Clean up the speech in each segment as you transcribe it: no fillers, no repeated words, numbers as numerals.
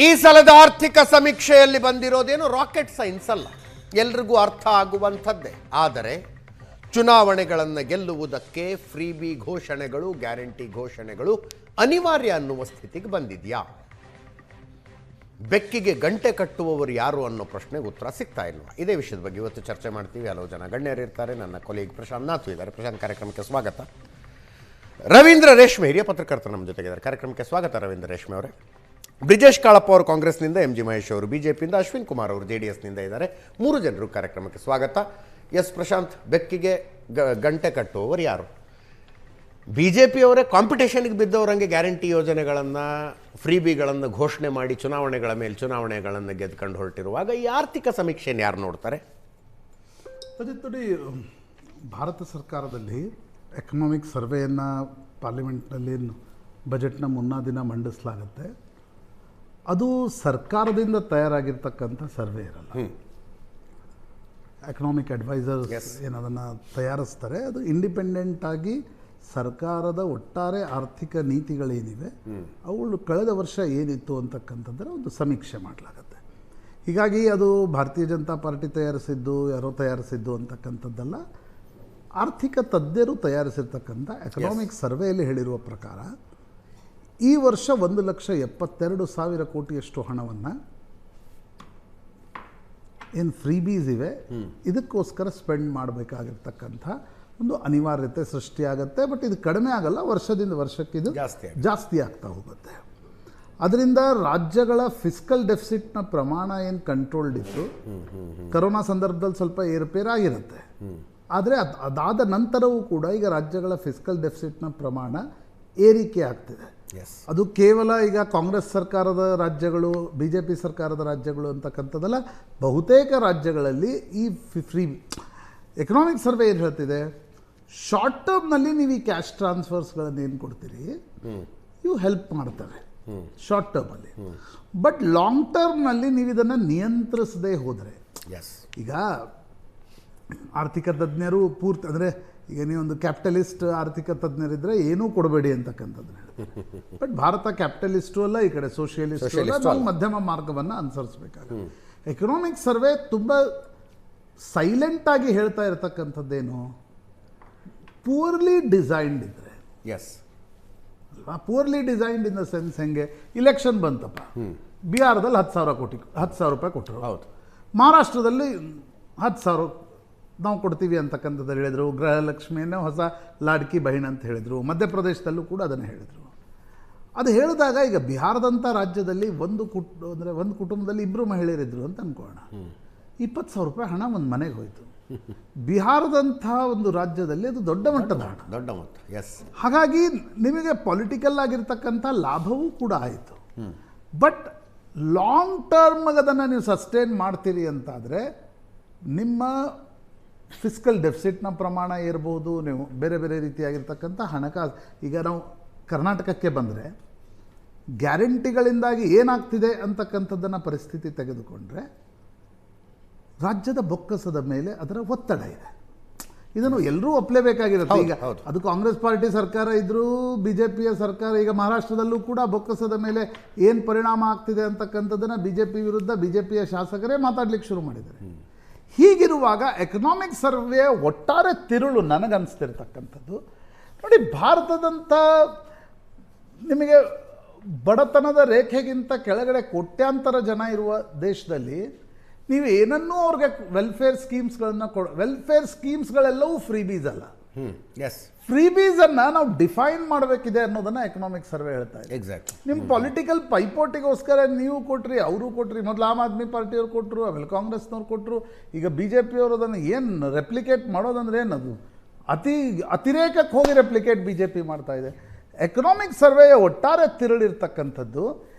ಈ ಸಲದ ಆರ್ಥಿಕ ಸಮೀಕ್ಷೆಯಲ್ಲಿ ಬಂದಿರೋದೇನು ರಾಕೆಟ್ ಸೈನ್ಸ್ ಅಲ್ಲ, ಎಲ್ರಿಗೂ ಅರ್ಥ ಆಗುವಂಥದ್ದೇ. ಆದರೆ ಚುನಾವಣೆಗಳನ್ನು ಗೆಲ್ಲುವುದಕ್ಕೆ ಫ್ರೀಬಿ ಘೋಷಣೆಗಳು, ಗ್ಯಾರಂಟಿ ಘೋಷಣೆಗಳು ಅನಿವಾರ್ಯ ಅನ್ನುವ ಸ್ಥಿತಿಗೆ ಬಂದಿದೆಯಾ? ಬೆಕ್ಕಿಗೆ ಗಂಟೆ ಕಟ್ಟುವವರು ಯಾರು ಅನ್ನೋ ಪ್ರಶ್ನೆಗೆ ಉತ್ತರ ಸಿಗ್ತಾ ಇಲ್ವಾ? ಇದೇ ವಿಷಯದ ಬಗ್ಗೆ ಇವತ್ತು ಚರ್ಚೆ ಮಾಡ್ತೀವಿ. ಹಲವು ಜನ ಗಣ್ಯರು ಇರ್ತಾರೆ. ನನ್ನ ಕೊಲೀಗ್ ಪ್ರಶಾಂತ್ ನಾಥು ಇದ್ದಾರೆ. ಪ್ರಶಾಂತ್, ಕಾರ್ಯಕ್ರಮಕ್ಕೆ ಸ್ವಾಗತ. ರವೀಂದ್ರ ರೇಷ್ಮೆ, ಹಿರಿಯ ಪತ್ರಕರ್ತರು ನಮ್ಮ ಜೊತೆಗಿದ್ದಾರೆ. ಕಾರ್ಯಕ್ರಮಕ್ಕೆ ಸ್ವಾಗತ ರವೀಂದ್ರ ರೇಷ್ಮೆ ಅವರೇ. ಬ್ರಿಜೇಶ್ ಕಾಳಪ್ಪ ಅವರು ಕಾಂಗ್ರೆಸ್ನಿಂದ, ಎಂ ಜಿ ಮಹೇಶ್ ಅವರು ಬಿಜೆಪಿಯಿಂದ, ಅಶ್ವಿನ್ ಕುಮಾರ್ ಅವರು JDSನಿಂದ ಇದ್ದಾರೆ. 3 ಜನರು ಕಾರ್ಯಕ್ರಮಕ್ಕೆ ಸ್ವಾಗತ. ಎಸ್ ಪ್ರಶಾಂತ್, ಬೆಕ್ಕಿಗೆ ಗಂಟೆ ಕಟ್ಟುವವರು ಯಾರು? BJPಯವರೇ ಕಾಂಪಿಟೇಷನ್ಗೆ ಬಿದ್ದವರಂಗೆ ಗ್ಯಾರಂಟಿ ಯೋಜನೆಗಳನ್ನು, ಫ್ರೀಬಿಗಳನ್ನು ಘೋಷಣೆ ಮಾಡಿ ಚುನಾವಣೆಗಳ ಮೇಲೆ ಚುನಾವಣೆಗಳನ್ನು ಗೆದ್ಕೊಂಡು ಹೊರಟಿರುವಾಗ ಈ ಆರ್ಥಿಕ ಸಮೀಕ್ಷೆಯನ್ನು ಯಾರು ನೋಡ್ತಾರೆ? ನೋಡಿ, ಭಾರತ ಸರ್ಕಾರದಲ್ಲಿ ಎಕನಾಮಿಕ್ ಸರ್ವೆಯನ್ನು ಪಾರ್ಲಿಮೆಂಟ್ನಲ್ಲಿ ಬಜೆಟ್ನ ಮುನ್ನಾ ದಿನ ಮಂಡಿಸಲಾಗುತ್ತೆ. ಅದು ಸರ್ಕಾರದಿಂದ ತಯಾರಾಗಿರ್ತಕ್ಕಂಥ ಸರ್ವೆ ಇರಲ್ಲ. ಎಕನಾಮಿಕ್ ಅಡ್ವೈಸರ್ಸ್ ಏನದನ್ನು ತಯಾರಿಸ್ತಾರೆ, ಅದು ಇಂಡಿಪೆಂಡೆಂಟ್ ಆಗಿ ಸರ್ಕಾರದ ಒಟ್ಟಾರೆ ಆರ್ಥಿಕ ನೀತಿಗಳೇನಿವೆ ಅವುಗಳು ಕಳೆದ ವರ್ಷ ಏನಿತ್ತು ಅಂತಕ್ಕಂಥದ್ದರ ಒಂದು ಸಮೀಕ್ಷೆ ಮಾಡಲಾಗುತ್ತೆ. ಹೀಗಾಗಿ ಅದು ಭಾರತೀಯ ಜನತಾ ಪಾರ್ಟಿ ತಯಾರಿಸಿದ್ದು, ಯಾರೋ ತಯಾರಿಸಿದ್ದು ಅಂತಕ್ಕಂಥದ್ದಲ್ಲ. ಆರ್ಥಿಕ ತಜ್ಞರು ತಯಾರಿಸಿರ್ತಕ್ಕಂಥ ಎಕನಾಮಿಕ್ ಸರ್ವೆಯಲ್ಲಿ ಹೇಳಿರುವ ಪ್ರಕಾರ ಈ ವರ್ಷ 1,72,000 ಕೋಟಿಯಷ್ಟು ಹಣವನ್ನು ಏನು ಫ್ರೀಬೀಸ್ ಇವೆ ಇದಕ್ಕೋಸ್ಕರ ಸ್ಪೆಂಡ್ ಮಾಡಬೇಕಾಗಿರ್ತಕ್ಕಂಥ ಒಂದು ಅನಿವಾರ್ಯತೆ ಸೃಷ್ಟಿಯಾಗುತ್ತೆ. ಬಟ್ ಇದು ಕಡಿಮೆ ಆಗಲ್ಲ, ವರ್ಷದಿಂದ ವರ್ಷಕ್ಕೆ ಇದು ಜಾಸ್ತಿ ಆಗ್ತಾ ಹೋಗುತ್ತೆ. ಅದರಿಂದ ರಾಜ್ಯಗಳ ಫಿಸ್ಕಲ್ ಡೆಫಿಸಿಟ್ನ ಪ್ರಮಾಣ ಏನು ಕಂಟ್ರೋಲ್ಡ್ ಇತ್ತು, ಕರೋನಾ ಸಂದರ್ಭದಲ್ಲಿ ಸ್ವಲ್ಪ ಏರುಪೇರಾಗಿರುತ್ತೆ. ಆದರೆ ಅದಾದ ನಂತರವೂ ಕೂಡ ಈಗ ರಾಜ್ಯಗಳ ಫಿಸ್ಕಲ್ ಡೆಫಿಸಿಟ್ನ ಪ್ರಮಾಣ ಏರಿಕೆ ಆಗ್ತಿದೆ. ಅದು ಕೇವಲ ಈಗ ಕಾಂಗ್ರೆಸ್ ಸರ್ಕಾರದ ರಾಜ್ಯಗಳು, BJP ಸರ್ಕಾರದ ರಾಜ್ಯಗಳು ಅಂತಕ್ಕಂಥದ್ದಲ್ಲ. ಬಹುತೇಕ ರಾಜ್ಯಗಳಲ್ಲಿ ಈ ಫ್ರೀ ಎಕನಾಮಿಕ್ ಸರ್ವೆ ಏನು ಹೇಳ್ತಿದೆ, ಶಾರ್ಟ್ ಟರ್ಮ್ನಲ್ಲಿ ನೀವು ಈ ಕ್ಯಾಶ್ ಟ್ರಾನ್ಸ್ಫರ್ಸ್ಗಳನ್ನು ಏನು ಕೊಡ್ತೀರಿ ಇವು ಹೆಲ್ಪ್ ಮಾಡ್ತವೆ ಶಾರ್ಟ್ ಟರ್ಮಲ್ಲಿ. ಬಟ್ ಲಾಂಗ್ ಟರ್ಮ್ನಲ್ಲಿ ನೀವು ಇದನ್ನು ನಿಯಂತ್ರಿಸದೇ ಹೋದರೆ, ಈಗ ಆರ್ಥಿಕ ತಜ್ಞರು ಪೂರ್ತಿ ಅಂದರೆ ಈಗ ನೀವೊಂದು ಕ್ಯಾಪಿಟಲಿಸ್ಟ್ ಆರ್ಥಿಕ ತಜ್ಞರಿದ್ದರೆ ಏನೂ ಕೊಡಬೇಡಿ ಅಂತಕ್ಕಂಥದ್ದು ಹೇಳ್ತಾರೆ. ಬಟ್ ಭಾರತ ಕ್ಯಾಪಿಟಲಿಸ್ಟು ಅಲ್ಲ, ಈ ಕಡೆ ಸೋಷಿಯಲಿಸ್ಟು ಅಲ್ಲ, ನಾವು ಮಧ್ಯಮ ಮಾರ್ಗವನ್ನು ಅನುಸರಿಸಬೇಕಾಗುತ್ತೆ. ಎಕನಾಮಿಕ್ ಸರ್ವೆ ತುಂಬ ಸೈಲೆಂಟಾಗಿ ಹೇಳ್ತಾ ಇರತಕ್ಕಂಥದ್ದೇನು, ಪೂರ್ಲಿ ಡಿಸೈನ್ಡ್ ಇದ್ದರೆ, ಅಲ್ವಾ? Poorly designed in the sense ಹೆಂಗೆ, ಇಲೆಕ್ಷನ್ ಬಂತಪ್ಪ, ಬಿಹಾರದಲ್ಲಿ 10,000 ರೂಪಾಯಿ ಕೊಟ್ಟರು, ಹೌದು. ಮಹಾರಾಷ್ಟ್ರದಲ್ಲಿ 10,000 ನಾವು ಕೊಡ್ತೀವಿ ಅಂತಕ್ಕಂಥದ್ದು ಹೇಳಿದರು. ಗೃಹಲಕ್ಷ್ಮಿಯನ್ನೇ ಹೊಸ ಲಾಡ್ಕಿ ಬಹಿಣ್ ಅಂತ ಹೇಳಿದರು. ಮಧ್ಯಪ್ರದೇಶದಲ್ಲೂ ಕೂಡ ಅದನ್ನು ಹೇಳಿದರು. ಅದು ಹೇಳಿದಾಗ ಈಗ ಬಿಹಾರದಂಥ ರಾಜ್ಯದಲ್ಲಿ ಒಂದು ಕುಟುಂಬದಲ್ಲಿ 2 ಮಹಿಳೆಯರಿದ್ದರು ಅಂತ ಅಂದ್ಕೊಳ್ಳೋಣ. 20,000 ರೂಪಾಯಿ ಹಣ ಒಂದು ಮನೆಗೆ ಹೋಯಿತು. ಬಿಹಾರದಂಥ ಒಂದು ರಾಜ್ಯದಲ್ಲಿ ಅದು ದೊಡ್ಡ ಮಟ್ಟದ ಹಣ, ದೊಡ್ಡ ಮೊತ್ತ. ಹಾಗಾಗಿ ನಿಮಗೆ ಪೊಲಿಟಿಕಲ್ ಆಗಿರ್ತಕ್ಕಂಥ ಲಾಭವೂ ಕೂಡ ಆಯಿತು. ಬಟ್ ಲಾಂಗ್ ಟರ್ಮ್ಗೆ ಅದನ್ನು ನೀವು ಸಸ್ಟೈನ್ ಮಾಡ್ತೀರಿ ಅಂತಾದರೆ ನಿಮ್ಮ ಫಿಸ್ಕಲ್ ಡೆಫಿಸಿಟ್ನ ಪ್ರಮಾಣ ಇರ್ಬೋದು, ನೀವು ಬೇರೆ ಬೇರೆ ರೀತಿಯಾಗಿರ್ತಕ್ಕಂಥ ಹಣಕಾಸು. ಈಗ ನಾವು ಕರ್ನಾಟಕಕ್ಕೆ ಬಂದರೆ ಗ್ಯಾರಂಟಿಗಳಿಂದಾಗಿ ಏನಾಗ್ತಿದೆ ಅಂತಕ್ಕಂಥದ್ದನ್ನು ಪರಿಸ್ಥಿತಿ ತೆಗೆದುಕೊಂಡ್ರೆ ರಾಜ್ಯದ ಬೊಕ್ಕಸದ ಮೇಲೆ ಅದರ ಒತ್ತಡ ಇದೆ. ಇದನ್ನು ಎಲ್ಲರೂ ಒಪ್ಪಲೇಬೇಕಾಗಿರುತ್ತೆ. ಈಗ ಅದು ಕಾಂಗ್ರೆಸ್ ಪಾರ್ಟಿ ಸರ್ಕಾರ ಇದ್ದರೂ, BJPಯ ಸರ್ಕಾರ, ಈಗ ಮಹಾರಾಷ್ಟ್ರದಲ್ಲೂ ಕೂಡ ಬೊಕ್ಕಸದ ಮೇಲೆ ಏನು ಪರಿಣಾಮ ಆಗ್ತಿದೆ ಅಂತಕ್ಕಂಥದ್ದನ್ನು BJP ವಿರುದ್ಧ BJPಯ ಶಾಸಕರೇ ಮಾತಾಡ್ಲಿಕ್ಕೆ ಶುರು ಮಾಡಿದ್ದಾರೆ. ಹೀಗಿರುವಾಗ ಎಕನಾಮಿಕ್ ಸರ್ವೆ ಒಟ್ಟಾರೆ ತಿರುಳು ನನಗನ್ನಿಸ್ತಿರ್ತಕ್ಕಂಥದ್ದು, ನೋಡಿ, ಭಾರತದಂಥ ನಿಮಗೆ ಬಡತನದ ರೇಖೆಗಿಂತ ಕೆಳಗಡೆ ಕೋಟ್ಯಾಂತರ ಜನ ಇರುವ ದೇಶದಲ್ಲಿ ನೀವು ಏನನ್ನೂ ಅವ್ರಿಗೆ ವೆಲ್ಫೇರ್ ಸ್ಕೀಮ್ಸ್ಗಳನ್ನು ವೆಲ್ಫೇರ್ ಸ್ಕೀಮ್ಸ್ಗಳೆಲ್ಲವೂ ಫ್ರೀಬೀಸ್ ಅಲ್ಲ. ಫ್ರೀಬೀಸನ್ನು ನಾವು ಡಿಫೈನ್ ಮಾಡಬೇಕಿದೆ ಅನ್ನೋದನ್ನು ಎಕನಾಮಿಕ್ ಸರ್ವೆ ಹೇಳ್ತಾ ಇದೆ. ಎಕ್ಸಾಕ್ಟ್. ನಿಮ್ಮ ಪೊಲಿಟಿಕಲ್ ಪೈಪೋಟಿಗೋಸ್ಕರ ನೀವು ಕೊಟ್ರಿ, ಅವರು ಕೊಟ್ರಿ. ಮೊದಲು ಆಮ್ ಆದ್ಮಿ ಪಾರ್ಟಿಯವ್ರು ಕೊಟ್ಟರು, ಆಮೇಲೆ ಕಾಂಗ್ರೆಸ್ನವ್ರು ಕೊಟ್ಟರು, ಈಗ BJPಯವರು ಅದನ್ನು ಏನು ರೆಪ್ಲಿಕೇಟ್ ಮಾಡೋದಂದ್ರೆ ಏನದು ಅತಿರೇಕಕ್ಕೆ ಹೋಗಿ ರೆಪ್ಲಿಕೇಟ್ BJP ಮಾಡ್ತಾ ಇದೆ. ಎಕನಾಮಿಕ್ ಸರ್ವೆಯ ಒಟ್ಟಾರೆ ತಿರುಳಿರ್ತಕ್ಕಂಥದ್ದು,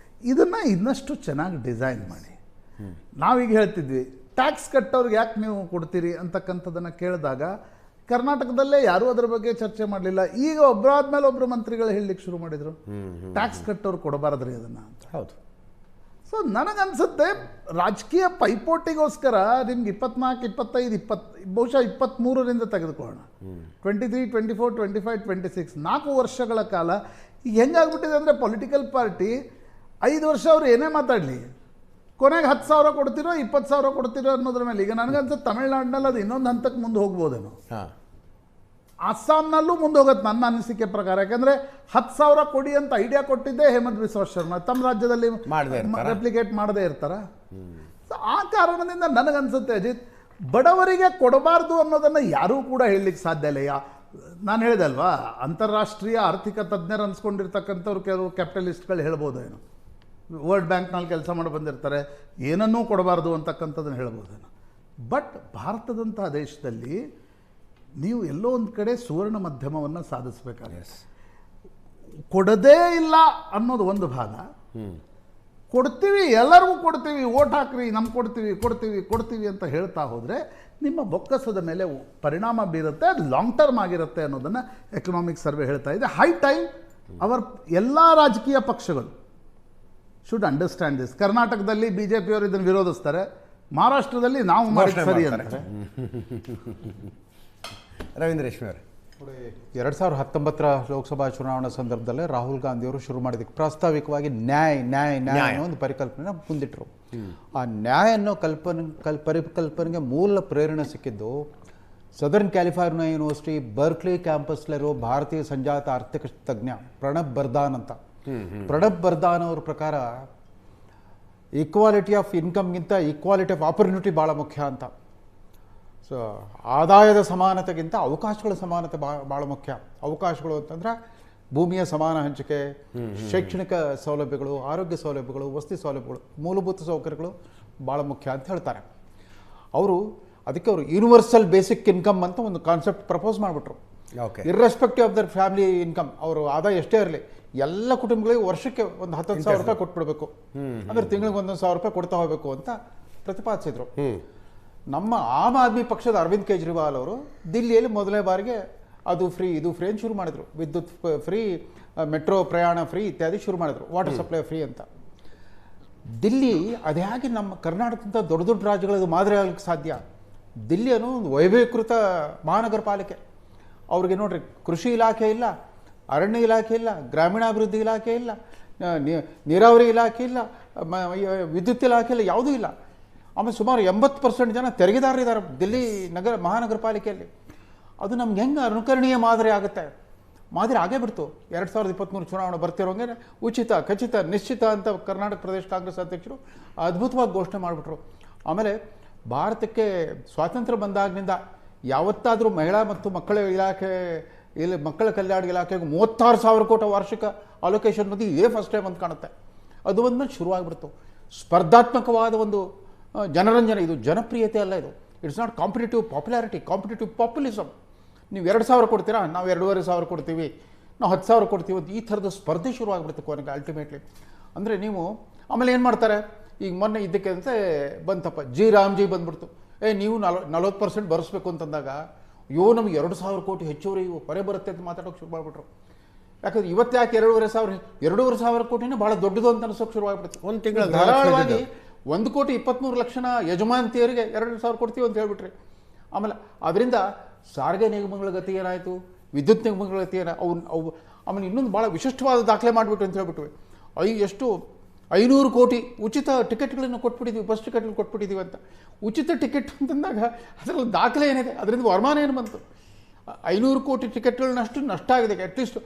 ಇದನ್ನು ಇನ್ನಷ್ಟು ಚೆನ್ನಾಗಿ ಡಿಸೈನ್ ಮಾಡಿ. ನಾವೀಗ ಹೇಳ್ತಿದ್ವಿ, ಟ್ಯಾಕ್ಸ್ ಕಟ್ಟೋರಿಗೆ ಯಾಕೆ ನೀವು ಕೊಡ್ತೀರಿ ಅಂತಕ್ಕಂಥದ್ದನ್ನು ಕೇಳಿದಾಗ ಕರ್ನಾಟಕದಲ್ಲೇ ಯಾರೂ ಅದರ ಬಗ್ಗೆ ಚರ್ಚೆ ಮಾಡಲಿಲ್ಲ. ಈಗ ಒಬ್ಬರಾದ್ಮೇಲೆ ಒಬ್ಬರು ಮಂತ್ರಿಗಳು ಹೇಳಲಿಕ್ಕೆ ಶುರು ಮಾಡಿದರು, ಟ್ಯಾಕ್ಸ್ ಕಟ್ಟೋರು ಕೊಡಬಾರದ್ರಿ ಅದನ್ನು ಅಂತ. ಹೌದು. ಸೊ ನನಗನ್ಸುತ್ತೆ ರಾಜಕೀಯ ಪೈಪೋಟಿಗೋಸ್ಕರ ನಿಮ್ಗೆ 24, 25, 20, ಬಹುಶಃ 23ರಿಂದ ತೆಗೆದುಕೊಳ್ಳೋಣ, 23, 24, 25, 26 4 ವರ್ಷಗಳ ಕಾಲ ಈಗ ಹೆಂಗಾಗ್ಬಿಟ್ಟಿದೆ ಅಂದರೆ ಪೊಲಿಟಿಕಲ್ ಪಾರ್ಟಿ 5 ವರ್ಷ ಅವ್ರು ಏನೇ ಮಾತಾಡಲಿ, ಕೊನೆಗೆ 10,000 ಕೊಡ್ತಿರೋ 20,000 ಕೊಡ್ತಿರೋ ಅನ್ನೋದ್ರ ಮೇಲೆ. ಈಗ ನನಗನ್ಸುತ್ತೆ ತಮಿಳ್ನಾಡಿನಲ್ಲಿ ಅದು ಇನ್ನೊಂದು ಹಂತಕ್ಕೆ ಮುಂದೆ ಹೋಗ್ಬೋದೇನೋ, ಅಸ್ಸಾಂನಲ್ಲೂ ಮುಂದೆ ಹೋಗುತ್ತೆ ನನ್ನ ಅನಿಸಿಕೆ ಪ್ರಕಾರ. ಯಾಕಂದರೆ 10,000 ಕೊಡಿ ಅಂತ ಐಡಿಯಾ ಕೊಟ್ಟಿದ್ದೇ ಹೇಮಂತ್ ಬಿಶ್ವ ಶರ್ಮಾ. ತಮ್ಮ ರಾಜ್ಯದಲ್ಲಿ ರೆಪ್ಲಿಕೇಟ್ ಮಾಡದೇ ಇರ್ತಾರ. ಆ ಕಾರಣದಿಂದ ನನಗನ್ಸುತ್ತೆ ಅಜಿತ್, ಬಡವರಿಗೆ ಕೊಡಬಾರ್ದು ಅನ್ನೋದನ್ನು ಯಾರೂ ಕೂಡ ಹೇಳಲಿಕ್ಕೆ ಸಾಧ್ಯ ಇಲ್ಲ. ನಾನು ಹೇಳಿದೆ ಅಲ್ವಾ, ಅಂತಾರಾಷ್ಟ್ರೀಯ ಆರ್ಥಿಕ ತಜ್ಞರು ಅನ್ಸ್ಕೊಂಡಿರ್ತಕ್ಕಂಥವ್ರು ಕೆಲವು ಕ್ಯಾಪಿಟಲಿಸ್ಟ್ಗಳು ಹೇಳ್ಬೋದೇನೋ, ವರ್ಲ್ಡ್ ಬ್ಯಾಂಕ್ನಲ್ಲಿ ಕೆಲಸ ಮಾಡಿ ಬಂದಿರ್ತಾರೆ, ಏನನ್ನೂ ಕೊಡಬಾರ್ದು ಅಂತಕ್ಕಂಥದ್ದನ್ನು ಹೇಳ್ಬೋದೇನೋ. ಬಟ್ ಭಾರತದಂಥ ದೇಶದಲ್ಲಿ ನೀವು ಎಲ್ಲೋ ಒಂದು ಕಡೆ ಸುವರ್ಣ ಮಧ್ಯಮವನ್ನು ಸಾಧಿಸಬೇಕಾಗಿದೆ. ಕೊಡದೇ ಇಲ್ಲ ಅನ್ನೋದು ಒಂದು ಭಾಗ, ಕೊಡ್ತೀವಿ ಎಲ್ಲರಿಗೂ ಕೊಡ್ತೀವಿ, ಓಟ್ ಹಾಕ್ರಿ ನಮ್ಗೆ ಕೊಡ್ತೀವಿ ಕೊಡ್ತೀವಿ ಕೊಡ್ತೀವಿ ಅಂತ ಹೇಳ್ತಾ ಹೋದರೆ ನಿಮ್ಮ ಬೊಕ್ಕಸದ ಮೇಲೆ ಪರಿಣಾಮ ಬೀರುತ್ತೆ, ಅದು ಲಾಂಗ್ ಟರ್ಮ್ ಆಗಿರುತ್ತೆ ಅನ್ನೋದನ್ನು ಎಕನಾಮಿಕ್ ಸರ್ವೆ ಹೇಳ್ತಾ ಇದೆ. ಹೈ ಟೈಮ್ ಅವರ್ ಎಲ್ಲ ರಾಜಕೀಯ ಪಕ್ಷಗಳು ಶುಡ್ ಅಂಡರ್ಸ್ಟ್ಯಾಂಡ್ ದಿಸ್. ಕರ್ನಾಟಕದಲ್ಲಿ BJP-ಯವರು ಇದನ್ನು ವಿರೋಧಿಸ್ತಾರೆ, ಮಹಾರಾಷ್ಟ್ರದಲ್ಲಿ ನಾವು ಮಾಡಿ ಸರಿ ಅಂತಾರೆ. ರವೀಂದ್ರ ರೇಷ್ಮೆ ಅವರೇ, 2019 ಲೋಕಸಭಾ ಚುನಾವಣಾ ಸಂದರ್ಭದಲ್ಲೇ ರಾಹುಲ್ ಗಾಂಧಿಯವರು ಶುರು ಮಾಡಿದ್ದಕ್ಕೆ ಪ್ರಾಸ್ತಾವಿಕವಾಗಿ ನ್ಯಾಯ ಅನ್ನೋ ಒಂದು ಪರಿಕಲ್ಪನೆ ಮುಂದಿಟ್ಟರು. ಆ ನ್ಯಾಯ ಅನ್ನೋ ಪರಿಕಲ್ಪನೆಗೆ ಮೂಲ ಪ್ರೇರಣೆ ಸಿಕ್ಕಿದ್ದು ಸದರ್ನ್ ಕ್ಯಾಲಿಫೋರ್ನಿಯಾ ಯೂನಿವರ್ಸಿಟಿ ಬರ್ಕ್ಲಿ ಕ್ಯಾಂಪಸ್ಲಿರೋ ಭಾರತೀಯ ಸಂಜಾತ ಆರ್ಥಿಕ ತಜ್ಞ ಪ್ರಣಬ್ ಬರ್ದಾನ್ ಅಂತ. ಪ್ರಣಬ್ ಬರ್ದಾನ್ ಅವ್ರ ಪ್ರಕಾರ ಈಕ್ವಾಲಿಟಿ ಆಫ್ ಇನ್ಕಮ್ಗಿಂತ ಈಕ್ವಾಲಿಟಿ ಆಫ್ ಆಪರ್ಚುನಿಟಿ ಭಾಳ ಮುಖ್ಯ ಅಂತ. ಸೊ ಆದಾಯದ ಸಮಾನತೆಗಿಂತ ಅವಕಾಶಗಳ ಸಮಾನತೆ ಭಾಳ ಮುಖ್ಯ. ಅವಕಾಶಗಳು ಅಂತಂದ್ರೆ ಭೂಮಿಯ ಸಮಾನ ಹಂಚಿಕೆ, ಶೈಕ್ಷಣಿಕ ಸೌಲಭ್ಯಗಳು, ಆರೋಗ್ಯ ಸೌಲಭ್ಯಗಳು, ವಸತಿ ಸೌಲಭ್ಯಗಳು, ಮೂಲಭೂತ ಸೌಕರ್ಯಗಳು ಭಾಳ ಮುಖ್ಯ ಅಂತ ಹೇಳ್ತಾರೆ ಅವರು. ಅದಕ್ಕೆ ಅವರು ಯೂನಿವರ್ಸಲ್ ಬೇಸಿಕ್ ಇನ್ಕಮ್ ಅಂತ ಒಂದು ಕಾನ್ಸೆಪ್ಟ್ ಪ್ರಪೋಸ್ ಮಾಡಿಬಿಟ್ರು. Irrespective of their family income, ಅವರು ಆದಾಯ ಎಷ್ಟೇ ಇರಲಿ ಎಲ್ಲ ಕುಟುಂಬಗಳಿಗೆ ವರ್ಷಕ್ಕೆ ಒಂದು 10,000 ರೂಪಾಯಿ ಕೊಟ್ಬಿಡ್ಬೇಕು, ಅಂದರೆ ತಿಂಗಳಿಗೆ 1,000 ರೂಪಾಯಿ ಕೊಡ್ತಾ ಹೋಗಬೇಕು ಅಂತ ಪ್ರತಿಪಾದಿಸಿದ್ರು. ನಮ್ಮ ಆಮ್ ಆದ್ಮಿ ಪಕ್ಷದ ಅರವಿಂದ್ ಕೇಜ್ರಿವಾಲ್ ಅವರು ದಿಲ್ಲಿಯಲ್ಲಿ ಮೊದಲನೇ ಬಾರಿಗೆ ಅದು ಫ್ರೀ ಇದು ಫ್ರೀ ಅಂತ ಶುರು ಮಾಡಿದ್ರು. ವಿದ್ಯುತ್ ಫ್ರೀ, ಮೆಟ್ರೋ ಪ್ರಯಾಣ ಫ್ರೀ ಇತ್ಯಾದಿ ಶುರು ಮಾಡಿದ್ರು, ವಾಟರ್ ಸಪ್ಲೈ ಫ್ರೀ ಅಂತ. ದಿಲ್ಲಿ ಅದೇ ಹಾಗೆ ನಮ್ಮ ಕರ್ನಾಟಕದಿಂದ ದೊಡ್ಡ ದೊಡ್ಡ ರಾಜ್ಯಗಳದು ಮಾದರಿ ಆಗಲಿಕ್ಕೆ ಸಾಧ್ಯ. ದಿಲ್ಲಿ ಅನ್ನೋ ಒಂದು ವೈಭವೀಕೃತ ಮಹಾನಗರ ಪಾಲಿಕೆ. ಅವ್ರಿಗೆ ನೋಡ್ರಿ, ಕೃಷಿ ಇಲಾಖೆ ಇಲ್ಲ, ಅರಣ್ಯ ಇಲಾಖೆ ಇಲ್ಲ, ಗ್ರಾಮೀಣಾಭಿವೃದ್ಧಿ ಇಲಾಖೆ ಇಲ್ಲ, ನೀರಾವರಿ ಇಲಾಖೆ ಇಲ್ಲ, ವಿದ್ಯುತ್ ಇಲಾಖೆ ಇಲ್ಲ, ಯಾವುದೂ ಇಲ್ಲ. ಆಮೇಲೆ ಸುಮಾರು 80% ಜನ ತೆರಿಗೆದಾರರಿದ್ದಾರೆ ದಿಲ್ಲಿ ಮಹಾನಗರ ಪಾಲಿಕೆಯಲ್ಲಿ. ಅದು ನಮ್ಗೆ ಹೆಂಗೆ ಅನುಕರಣೀಯ ಮಾದರಿ ಆಗುತ್ತೆ? ಮಾದರಿ ಆಗೇ ಬಿಡ್ತು. 2023 ಚುನಾವಣೆ ಬರ್ತಿರೋಂಗೆ ಉಚಿತ, ಖಚಿತ, ನಿಶ್ಚಿತ ಅಂತ ಕರ್ನಾಟಕ ಪ್ರದೇಶ ಕಾಂಗ್ರೆಸ್ ಅಧ್ಯಕ್ಷರು ಅದ್ಭುತವಾಗಿ ಘೋಷಣೆ ಮಾಡಿಬಿಟ್ರು. ಆಮೇಲೆ ಭಾರತಕ್ಕೆ ಸ್ವಾತಂತ್ರ್ಯ ಬಂದಾಗಿನಿಂದ ಯಾವತ್ತಾದರೂ ಮಹಿಳಾ ಮತ್ತು ಮಕ್ಕಳ ಇಲಾಖೆ ಮಕ್ಕಳ ಕಲ್ಯಾಣ ಇಲಾಖೆಗೆ 36,000 ಕೋಟಿ ವಾರ್ಷಿಕ ಅಲೋಕೇಶನ್ ಬಂದು ಇದೇ ಫಸ್ಟ್ ಟೈಮ್ ಅಂತ ಕಾಣುತ್ತೆ. ಅದು ಬಂದ್ಮೇಲೆ ಶುರುವಾಗಿಬಿಡ್ತು. ಸ್ಪರ್ಧಾತ್ಮಕವಾದ ಒಂದು ಜನರಂಜನೆ, ಇದು ಜನಪ್ರಿಯತೆ ಅಲ್ಲ, ಇದು it's not competitive popularity, competitive populism. ನೀವು 2,000 ಕೊಡ್ತೀರಾ, ನಾವು 2,500 ಕೊಡ್ತೀವಿ, ನಾವು 10,000 ಕೊಡ್ತೀವಿ ಅಂತ ಈ ಥರದ ಸ್ಪರ್ಧೆ ಶುರುವಾಗಿಬಿಡುತ್ತೆ ಕೊನೆಗೆ ಅಲ್ಟಿಮೇಟ್ಲಿ. ಅಂದರೆ ನೀವು ಆಮೇಲೆ ಏನು ಮಾಡ್ತಾರೆ, ಈಗ ಮೊನ್ನೆ ಇದಕ್ಕೆ ಅಂತ ಬಂತಪ್ಪ ರಾಮ್ಜಿ ಬಂದ್ಬಿಡ್ತು, ನೀವು 40% ಬರೆಸ್ಬೇಕು ಅಂತಂದಾಗ ನಮಗೆ 2,000 ಕೋಟಿ ಹೆಚ್ಚುವರಿ ಹೊರೆ ಬರುತ್ತೆ ಅಂತ ಮಾತಾಡೋಕೆ ಶುರು ಮಾಡಿಬಿಟ್ರು. ಯಾಕಂದ್ರೆ ಇವತ್ತು ಯಾಕೆ 2,500 ಕೋಟಿನೇ ಭಾಳ ದೊಡ್ಡದು ಅಂತ ಅನ್ಸೋಕೆ ಶುರುವಾಗಿಬಿಡುತ್ತೆ. ಒಂದು ತಿಂಗಳು ಧಾರಾಳವಾಗಿ 1,23,00,000 ಯಜಮಾನತಿಯರಿಗೆ 2,000 ಕೊಡ್ತೀವಿ ಅಂತ ಹೇಳ್ಬಿಟ್ರಿ. ಆಮೇಲೆ ಅದರಿಂದ ಸಾರಿಗೆ ನಿಗಮಗಳ ಗತಿ ಏನಾಯಿತು, ವಿದ್ಯುತ್ ನಿಗಮಗಳ ಗತಿ ಅವು ಆಮೇಲೆ ಇನ್ನೊಂದು ಭಾಳ ವಿಶಿಷ್ಟವಾದ ದಾಖಲೆ ಮಾಡಿಬಿಟ್ಟು ಅಂತ ಹೇಳ್ಬಿಟ್ವಿ. ಎಷ್ಟು 500 ಕೋಟಿ ಉಚಿತ ಟಿಕೆಟ್ಗಳನ್ನು ಕೊಟ್ಬಿಟ್ಟಿದ್ದೀವಿ, ಬಸ್ ಟಿಕೆಟ್ಗಳು ಕೊಟ್ಬಿಟ್ಟಿದ್ದೀವಿ ಅಂತ. ಉಚಿತ ಟಿಕೆಟ್ ಅಂತಂದಾಗ ಅದರಲ್ಲಿ ದಾಖಲೆ ಏನಿದೆ, ಅದರಿಂದ ವರಮಾನ ಏನು ಬಂತು? 500 ಕೋಟಿ ಟಿಕೆಟ್ಗಳನ್ನಷ್ಟು ನಷ್ಟ ಆಗಿದೆ. ಅಟ್ಲೀಸ್ಟ್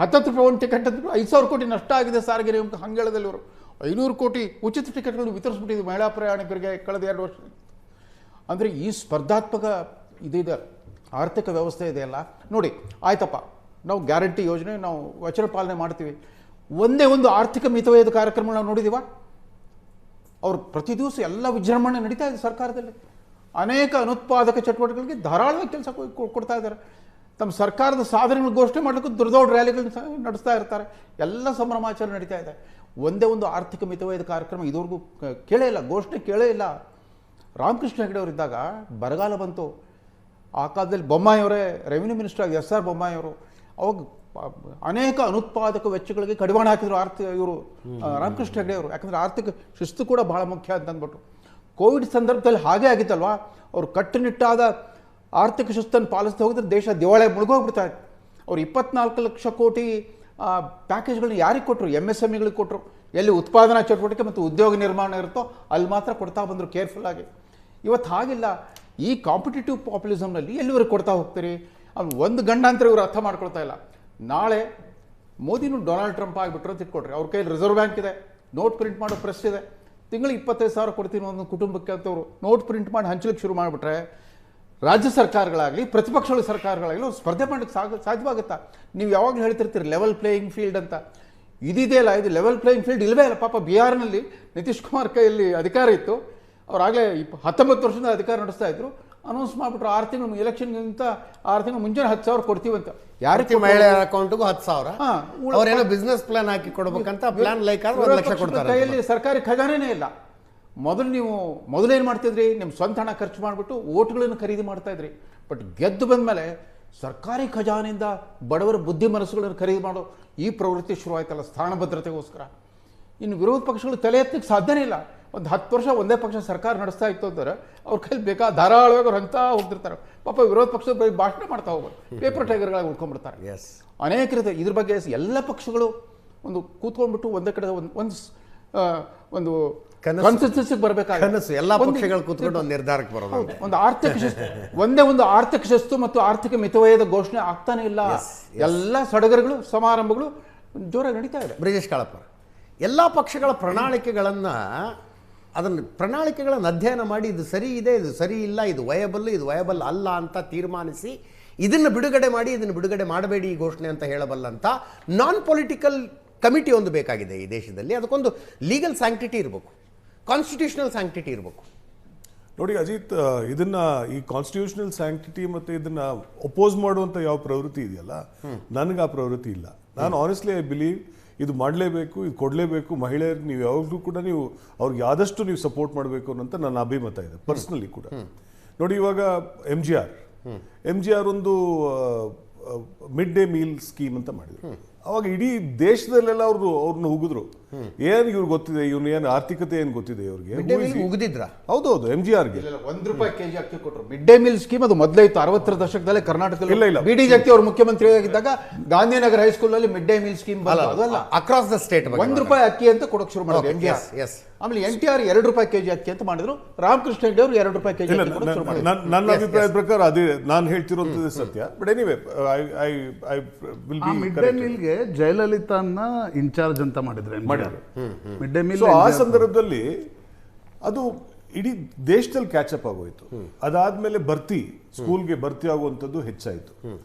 10 ರೂಪಾಯಿ ಒಂದು ಟಿಕೆಟ್ ಅಂತ 5,000 ಕೋಟಿ ನಷ್ಟ ಆಗಿದೆ ಸಾರಿಗೆ ನಿಗಮಕ್ಕೆ. ಹಂಗೆ ಹೇಳದಲ್ಲಿ ಇವರು 500 ಕೋಟಿ ಉಚಿತ ಟಿಕೆಟ್ಗಳನ್ನು ವಿತರಿಸ್ಬಿಟ್ಟಿದ್ವಿ ಮಹಿಳಾ ಪ್ರಯಾಣಿಕರಿಗೆ ಕಳೆದ 2 ವರ್ಷ. ಅಂದರೆ ಈ ಸ್ಪರ್ಧಾತ್ಮಕ ಇದಿದೆ, ಆರ್ಥಿಕ ವ್ಯವಸ್ಥೆ ಇದೆಯಲ್ಲ ನೋಡಿ. ಆಯ್ತಪ್ಪ, ನಾವು ಗ್ಯಾರಂಟಿ ಯೋಜನೆ ನಾವು ವಚನ ಪಾಲನೆ ಮಾಡ್ತೀವಿ. ಒಂದೇ ಒಂದು ಆರ್ಥಿಕ ಮಿತವ್ಯಯದ ಕಾರ್ಯಕ್ರಮ ನಾವು ನೋಡಿದೀವ? ಅವ್ರು ಪ್ರತಿ ದಿವಸ ಎಲ್ಲ ವಿಜೃಂಭಣೆ ನಡೀತಾ ಇದೆ ಸರ್ಕಾರದಲ್ಲಿ. ಅನೇಕ ಅನುತ್ಪಾದಕ ಚಟುವಟಿಕೆಗಳಿಗೆ ಧಾರಾಳವಾಗಿ ಕೆಲಸ ಕೊಡ್ತಾ ಇದ್ದಾರೆ. ತಮ್ಮ ಸರ್ಕಾರದ ಸಾಧನೆಗಳು ಘೋಷಣೆ ಮಾಡಲಿಕ್ಕೂ ದೊಡ್ಡ ರ್ಯಾಲಿಗಳನ್ನ ನಡೆಸ್ತಾ ಇರ್ತಾರೆ. ಎಲ್ಲ ಸಂಭ್ರಮಾಚರಣೆ ನಡೀತಾ ಇದೆ. ಒಂದೇ ಒಂದು ಆರ್ಥಿಕ ಮಿತವ್ಯಯದ ಕಾರ್ಯಕ್ರಮ ಇದುವರೆಗೂ ಕೇಳೇ ಇಲ್ಲ, ಘೋಷಣೆ ಕೇಳೇ ಇಲ್ಲ. ರಾಮಕೃಷ್ಣ ಹೆಗಡೆ ಅವರಿದ್ದಾಗ ಬರಗಾಲ ಬಂತು. ಆ ಕಾಲದಲ್ಲಿ ಬೊಮ್ಮಾಯಿಯವರೇ ರೆವಿನ್ಯೂ ಮಿನಿಸ್ಟರ್ ಆಗಿ SR ಬೊಮ್ಮಾಯಿಯವರು ಅವಾಗ ಅನೇಕ ಅನುತ್ಪಾದಕ ವೆಚ್ಚಗಳಿಗೆ ಕಡಿವಾಣ ಹಾಕಿದ್ರು ಇವರು ರಾಮಕೃಷ್ಣ ಹೆಗಡೆ ಅವರು. ಯಾಕಂದರೆ ಆರ್ಥಿಕ ಶಿಸ್ತು ಕೂಡ ಭಾಳ ಮುಖ್ಯ ಅಂತ ಅಂದ್ಬಿಟ್ಟು. ಕೋವಿಡ್ ಸಂದರ್ಭದಲ್ಲಿ ಹಾಗೇ ಆಗಿತ್ತಲ್ವಾ, ಅವರು ಕಟ್ಟುನಿಟ್ಟಾದ ಆರ್ಥಿಕ ಶಿಸ್ತನ್ನು ಪಾಲಿಸ್ತಾ ಹೋಗಿದ್ರೆ ದೇಶ ದಿವಾಳಿ ಮುಳುಗೋಗ್ಬಿಡ್ತಾ ಇತ್ತು. ಅವ್ರು 24 ಲಕ್ಷ ಕೋಟಿ ಆ ಪ್ಯಾಕೇಜ್ಗಳನ್ನ ಯಾರಿಗೆ ಕೊಟ್ಟರು? MSMEಗಳಿಗೆ ಕೊಟ್ಟರು. ಎಲ್ಲಿ ಉತ್ಪಾದನಾ ಚಟುವಟಿಕೆ ಮತ್ತು ಉದ್ಯೋಗ ನಿರ್ಮಾಣ ಇರುತ್ತೋ ಅಲ್ಲಿ ಮಾತ್ರ ಕೊಡ್ತಾ ಬಂದರು ಕೇರ್ಫುಲ್ ಆಗಿ. ಇವತ್ತು ಹಾಗಿಲ್ಲ. ಈ ಕಾಂಪಿಟೇಟಿವ್ ಪಾಪ್ಯುಲಿಸಮ್ನಲ್ಲಿ ಎಲ್ಲಿವರೆಗೆ ಕೊಡ್ತಾ ಹೋಗ್ತೀರಿ? ಒಂದು ಗಂಡಾಂತರ ಇವರು ಅರ್ಥ ಮಾಡ್ಕೊಳ್ತಾ ಇಲ್ಲ. ನಾಳೆ ಮೋದಿನೂ ಡೊನಾಲ್ಡ್ ಟ್ರಂಪ್ ಆಗಿಬಿಟ್ರು ಅಂತ ಇಟ್ಕೊಟ್ರಿ. ಅವ್ರ ಕೈಯಲ್ಲಿ ರಿಸರ್ವ್ ಬ್ಯಾಂಕ್ ಇದೆ, ನೋಟ್ ಪ್ರಿಂಟ್ ಮಾಡೋ ಪ್ರೆಸ್ ಇದೆ. ತಿಂಗಳಿಗೆ 25,000 ಕೊಡ್ತೀನಿ ಒಂದು ಕುಟುಂಬಕ್ಕೆ ಅಂತವರು ನೋಟ್ ಪ್ರಿಂಟ್ ಮಾಡಿ ಹಂಚಲಿಕ್ಕೆ ಶುರು ಮಾಡಿಬಿಟ್ರೆ ರಾಜ್ಯ ಸರ್ಕಾರಗಳಾಗಲಿ ಪ್ರತಿಪಕ್ಷಗಳ ಸರ್ಕಾರಗಳಾಗಲಿ ಅವ್ರು ಸ್ಪರ್ಧೆ ಮಾಡಲಿಕ್ಕೆ ಸಾಧ್ಯವಾಗುತ್ತಾ? ನೀವು ಯಾವಾಗಲೂ ಹೇಳ್ತಿರ್ತೀರಿ ಲೆವೆಲ್ ಪ್ಲೇಯಿಂಗ್ ಫೀಲ್ಡ್ ಅಂತ. ಇದಿದೆ ಅಲ್ಲ, ಇದು ಲೆವೆಲ್ ಪ್ಲೇಯಿಂಗ್ ಫೀಲ್ಡ್ ಇಲ್ಲವೇ ಇಲ್ಲ. ಪಾಪ ಬಿಹಾರ್ನಲ್ಲಿ ನಿತೀಶ್ ಕುಮಾರ್ ಕೈಯಲ್ಲಿ ಅಧಿಕಾರ ಇತ್ತು. ಅವರಾಗಲೇ 19 ವರ್ಷದಿಂದ ಅಧಿಕಾರ ನಡೆಸ್ತಾ ಇದ್ರು. ಅನೌನ್ಸ್ ಮಾಡಿಬಿಟ್ರು 6 ತಿಂಗಳು ಎಲೆಕ್ಷನ್ಗಿಂತ 6 ತಿಂಗಳು ಮುಂಚೆ 10,000 ಕೊಡ್ತೀವಿ ಅಂತ. ಯಾರಿಗೆ ಮಹಿಳೆಯರ ಅಕೌಂಟ್ಗೂ 10,000 ಅವರೇನೋ ಬಿಸ್ನೆಸ್ ಪ್ಲಾನ್ ಹಾಕಿ ಕೊಡ್ಬೇಕಂತ ಪ್ಲಾನ್ ಲೈಕ್ ಆದ್ರೆ 1 ಲಕ್ಷ ಕೊಡ್ತಾರೆ. ಕೈಯಲ್ಲಿ ಸರ್ಕಾರಿ ಖಜಾನೆನೇ ಇಲ್ಲ. ಮೊದಲೇನು ಮಾಡ್ತಿದ್ರಿ? ನಿಮ್ಮ ಸ್ವಂತ ಹಣ ಖರ್ಚು ಮಾಡಿಬಿಟ್ಟು ಓಟ್ಗಳನ್ನು ಖರೀದಿ ಮಾಡ್ತಾ ಇದ್ರಿ. ಬಟ್ ಗೆದ್ದು ಬಂದಮೇಲೆ ಸರ್ಕಾರಿ ಖಜಾನೆಯಿಂದ ಬಡವರ ಬುದ್ಧಿ ಮನಸ್ಸುಗಳನ್ನು ಖರೀದಿ ಮಾಡೋ ಈ ಪ್ರವೃತ್ತಿ ಶುರುವಾಯ್ತಲ್ಲ ಸ್ಥಾನ ಭದ್ರತೆಗೋಸ್ಕರ. ಇನ್ನು ವಿರೋಧ ಪಕ್ಷಗಳು ತಲೆ ಎತ್ತಲಿಕ್ಕೆ ಸಾಧ್ಯನೇ ಇಲ್ಲ. ಒಂದು 10 ವರ್ಷ ಒಂದೇ ಪಕ್ಷ ಸರ್ಕಾರ ನಡೆಸ್ತಾ ಇತ್ತು ಅಂದರೆ ಅವ್ರ ಕೈಲಿ ಧಾರಾಳವಾಗಿ ಅವ್ರು ಅಂತ ಹೋಗ್ತಿರ್ತಾರೆ. ಪಾಪ ವಿರೋಧ ಪಕ್ಷದ ಬರೀ ಭಾಷಣ ಮಾಡ್ತಾ ಹೋಗ್ಬೋದು, ಪೇಪರ್ ಟೈಗರ್ಗಳಾಗಿ ಉಳ್ಕೊಂಡ್ಬಿಡ್ತಾರೆ. ಅನೇಕ ರೀತಿ ಇದ್ರ ಬಗ್ಗೆ ಎಲ್ಲ ಪಕ್ಷಗಳು ಒಂದು ಕೂತ್ಕೊಂಡ್ಬಿಟ್ಟು ಒಂದೇ ಕಡೆ ಒಂದು ಕನ್ಸಿಸ್ಟೆನ್ಸಿಗೆ ಬರಬೇಕಾಗುತ್ತೆ. ಎಲ್ಲ ಪಕ್ಷಗಳು ಕೂತ್ಕೊಂಡು ಒಂದು ನಿರ್ಧಾರಕ್ಕೆ ಬರೋದು. ಒಂದು ಆರ್ಥಿಕ ಶಿಸ್ತು ಒಂದು ಆರ್ಥಿಕ ಶಿಸ್ತು ಮತ್ತು ಆರ್ಥಿಕ ಮಿತವ್ಯಯದ ಘೋಷಣೆ ಆಗ್ತಾನೆ ಇಲ್ಲ. ಎಲ್ಲ ಸಡಗರಗಳು ಸಮಾರಂಭಗಳು ಜೋರಾಗಿ ನಡೀತಾ ಇದೆ. ಬ್ರಿಜೇಶ್ ಕಾಳಪ್ಪ, ಎಲ್ಲ ಪಕ್ಷಗಳ ಪ್ರಣಾಳಿಕೆಗಳನ್ನು ಅಧ್ಯಯನ ಮಾಡಿ ಇದು ಸರಿ ಇದೆ, ಇದು ಸರಿ ಇಲ್ಲ, ಇದು ವಯಬಲ್ ಅಲ್ಲ ಅಂತ ತೀರ್ಮಾನಿಸಿ ಇದನ್ನು ಬಿಡುಗಡೆ ಮಾಡಿ, ಇದನ್ನು ಬಿಡುಗಡೆ ಮಾಡಬೇಡಿ ಈ ಘೋಷಣೆ ಅಂತ ಹೇಳಬಲ್ಲಂತ ನಾನ್ ಪೊಲಿಟಿಕಲ್ ಕಮಿಟಿ ಒಂದು ಬೇಕಾಗಿದೆ ಈ ದೇಶದಲ್ಲಿ. ಅದಕ್ಕೊಂದು ಲೀಗಲ್ ಸ್ಯಾಂಕ್ಟಿಟಿ ಇರಬೇಕು, ಕಾನ್ಸ್ಟಿಟ್ಯೂಷನಲ್ ಸ್ಯಾಂಕ್ಟಿಟಿ ಇರಬೇಕು. ನೋಡಿ ಅಜಿತ್, ಈ ಕಾನ್ಸ್ಟಿಟ್ಯೂಷನಲ್ ಸ್ಯಾಂಕ್ಟಿಟಿ ಮತ್ತು ಇದನ್ನ ಅಪೋಸ್ ಮಾಡುವಂಥ ಯಾವ ಪ್ರವೃತ್ತಿ ಇದೆಯಲ್ಲ, ನನಗೆ ಆ ಪ್ರವೃತ್ತಿ ಇಲ್ಲ. ನಾನು ಆನೆಸ್ಟ್ಲಿ ಐ ಬಿಲೀವ್ ಇದು ಮಾಡಲೇಬೇಕು, ಇದು ಕೊಡಲೇಬೇಕು. ಮಹಿಳೆಯರಿಗೆ ನೀವು ಯಾವಾಗಲೂ ಕೂಡ ಅವ್ರಿಗೆ ಆದಷ್ಟು ನೀವು ಸಪೋರ್ಟ್ ಮಾಡಬೇಕು ಅನ್ನೋಂಥ ನನ್ನ ಅಭಿಮತ ಇದೆ ಪರ್ಸ್ನಲಿ ಕೂಡ. ನೋಡಿ, ಇವಾಗ ಎಮ್ ಜಿ ಆರ್ ಒಂದು ಮಿಡ್ ಡೇ ಮೀಲ್ ಸ್ಕೀಮ್ ಅಂತ ಮಾಡಿದ್ರು. ಅವಾಗ ಇಡೀ ದೇಶದಲ್ಲೆಲ್ಲ ಅವ್ರನ್ನ ಹುಗಿದ್ರು. ಏನ್ ಇವ್ರಿಗೆ ಗೊತ್ತಿದೆ, ಇವ್ನ ಏನ್ ಆರ್ಥಿಕತೆ ಏನ್ ಗೊತ್ತಿದೆ ಇವ್ರಿಗೆ ಮುಗಿದಿದ್ರ? ಹೌದೌದು, MGR ಗೆ ₹1 ಕೆಜಿ ಅಕ್ಕಿ ಕೊಟ್ಟರು. ಮಿಡ್ ಡೇ ಮೀಲ್ ಸ್ಕೀಮ್ ಅದು ಮೊದಲೇ ಇತ್ತು 60ರ ದಶಕದಲ್ಲಿ ಕರ್ನಾಟಕದಲ್ಲಿ. ಇಲ್ಲ, BD ಜಗತಿ ಅವರು ಮುಖ್ಯಮಂತ್ರಿ ಆಗಿದ್ದಾಗ ಗಾಂಧಿನಗರ ಹೈಸ್ಕೂಲ್ ಅಲ್ಲಿ ಮಿಡ್ ಡೇ ಮೀಲ್ ಸ್ಕೀಮ್ ಅದಲ್ಲ, ಅಕ್ರಾಸ್ ದ ಸ್ಟೇಟ್ ₹1 ಅಕ್ಕಿ ಅಂತ ಕೊಡೋಕೆ ಶುರು ಮಾಡಿದ್ರು MGR. ಆಮೇಲೆ NTR ₹2 ಕೆಜಿ ಅಕ್ಕಿ ಅಂತ ಮಾಡಿದ್ರು. ರಾಮಕೃಷ್ಣ ಹೆಗ್ಡೆ ಅವರು ₹2 ಕೆಜಿ. ನನ್ನ ಅಭಿಪ್ರಾಯದ ಪ್ರಕಾರ ಅದೇ ನಾನು ಹೇಳ್ತಿರೋದು ಸತ್ಯ. But anyway, I will be midday ಮೀಲ್ಗೆ ಜಯಲಲಿತಾನ್ನ ಇನ್ಚಾರ್ಜ್ ಅಂತ ಮಾಡಿದ್ರು. ಮಿಡ್ ಡೇ ಮೀಲ್ ಆ ಸಂದರ್ಭದಲ್ಲಿ ಅದು ಇಡೀ ದೇಶದಲ್ಲಿ ಕ್ಯಾಚಪ್ ಆಗೋಯ್ತು. ಅದಾದ್ಮೇಲೆ ಸ್ಕೂಲ್ಗೆ ಭರ್ತಿ ಆಗುವಂಥದ್ದು ಹೆಚ್ಚಾಯಿತು.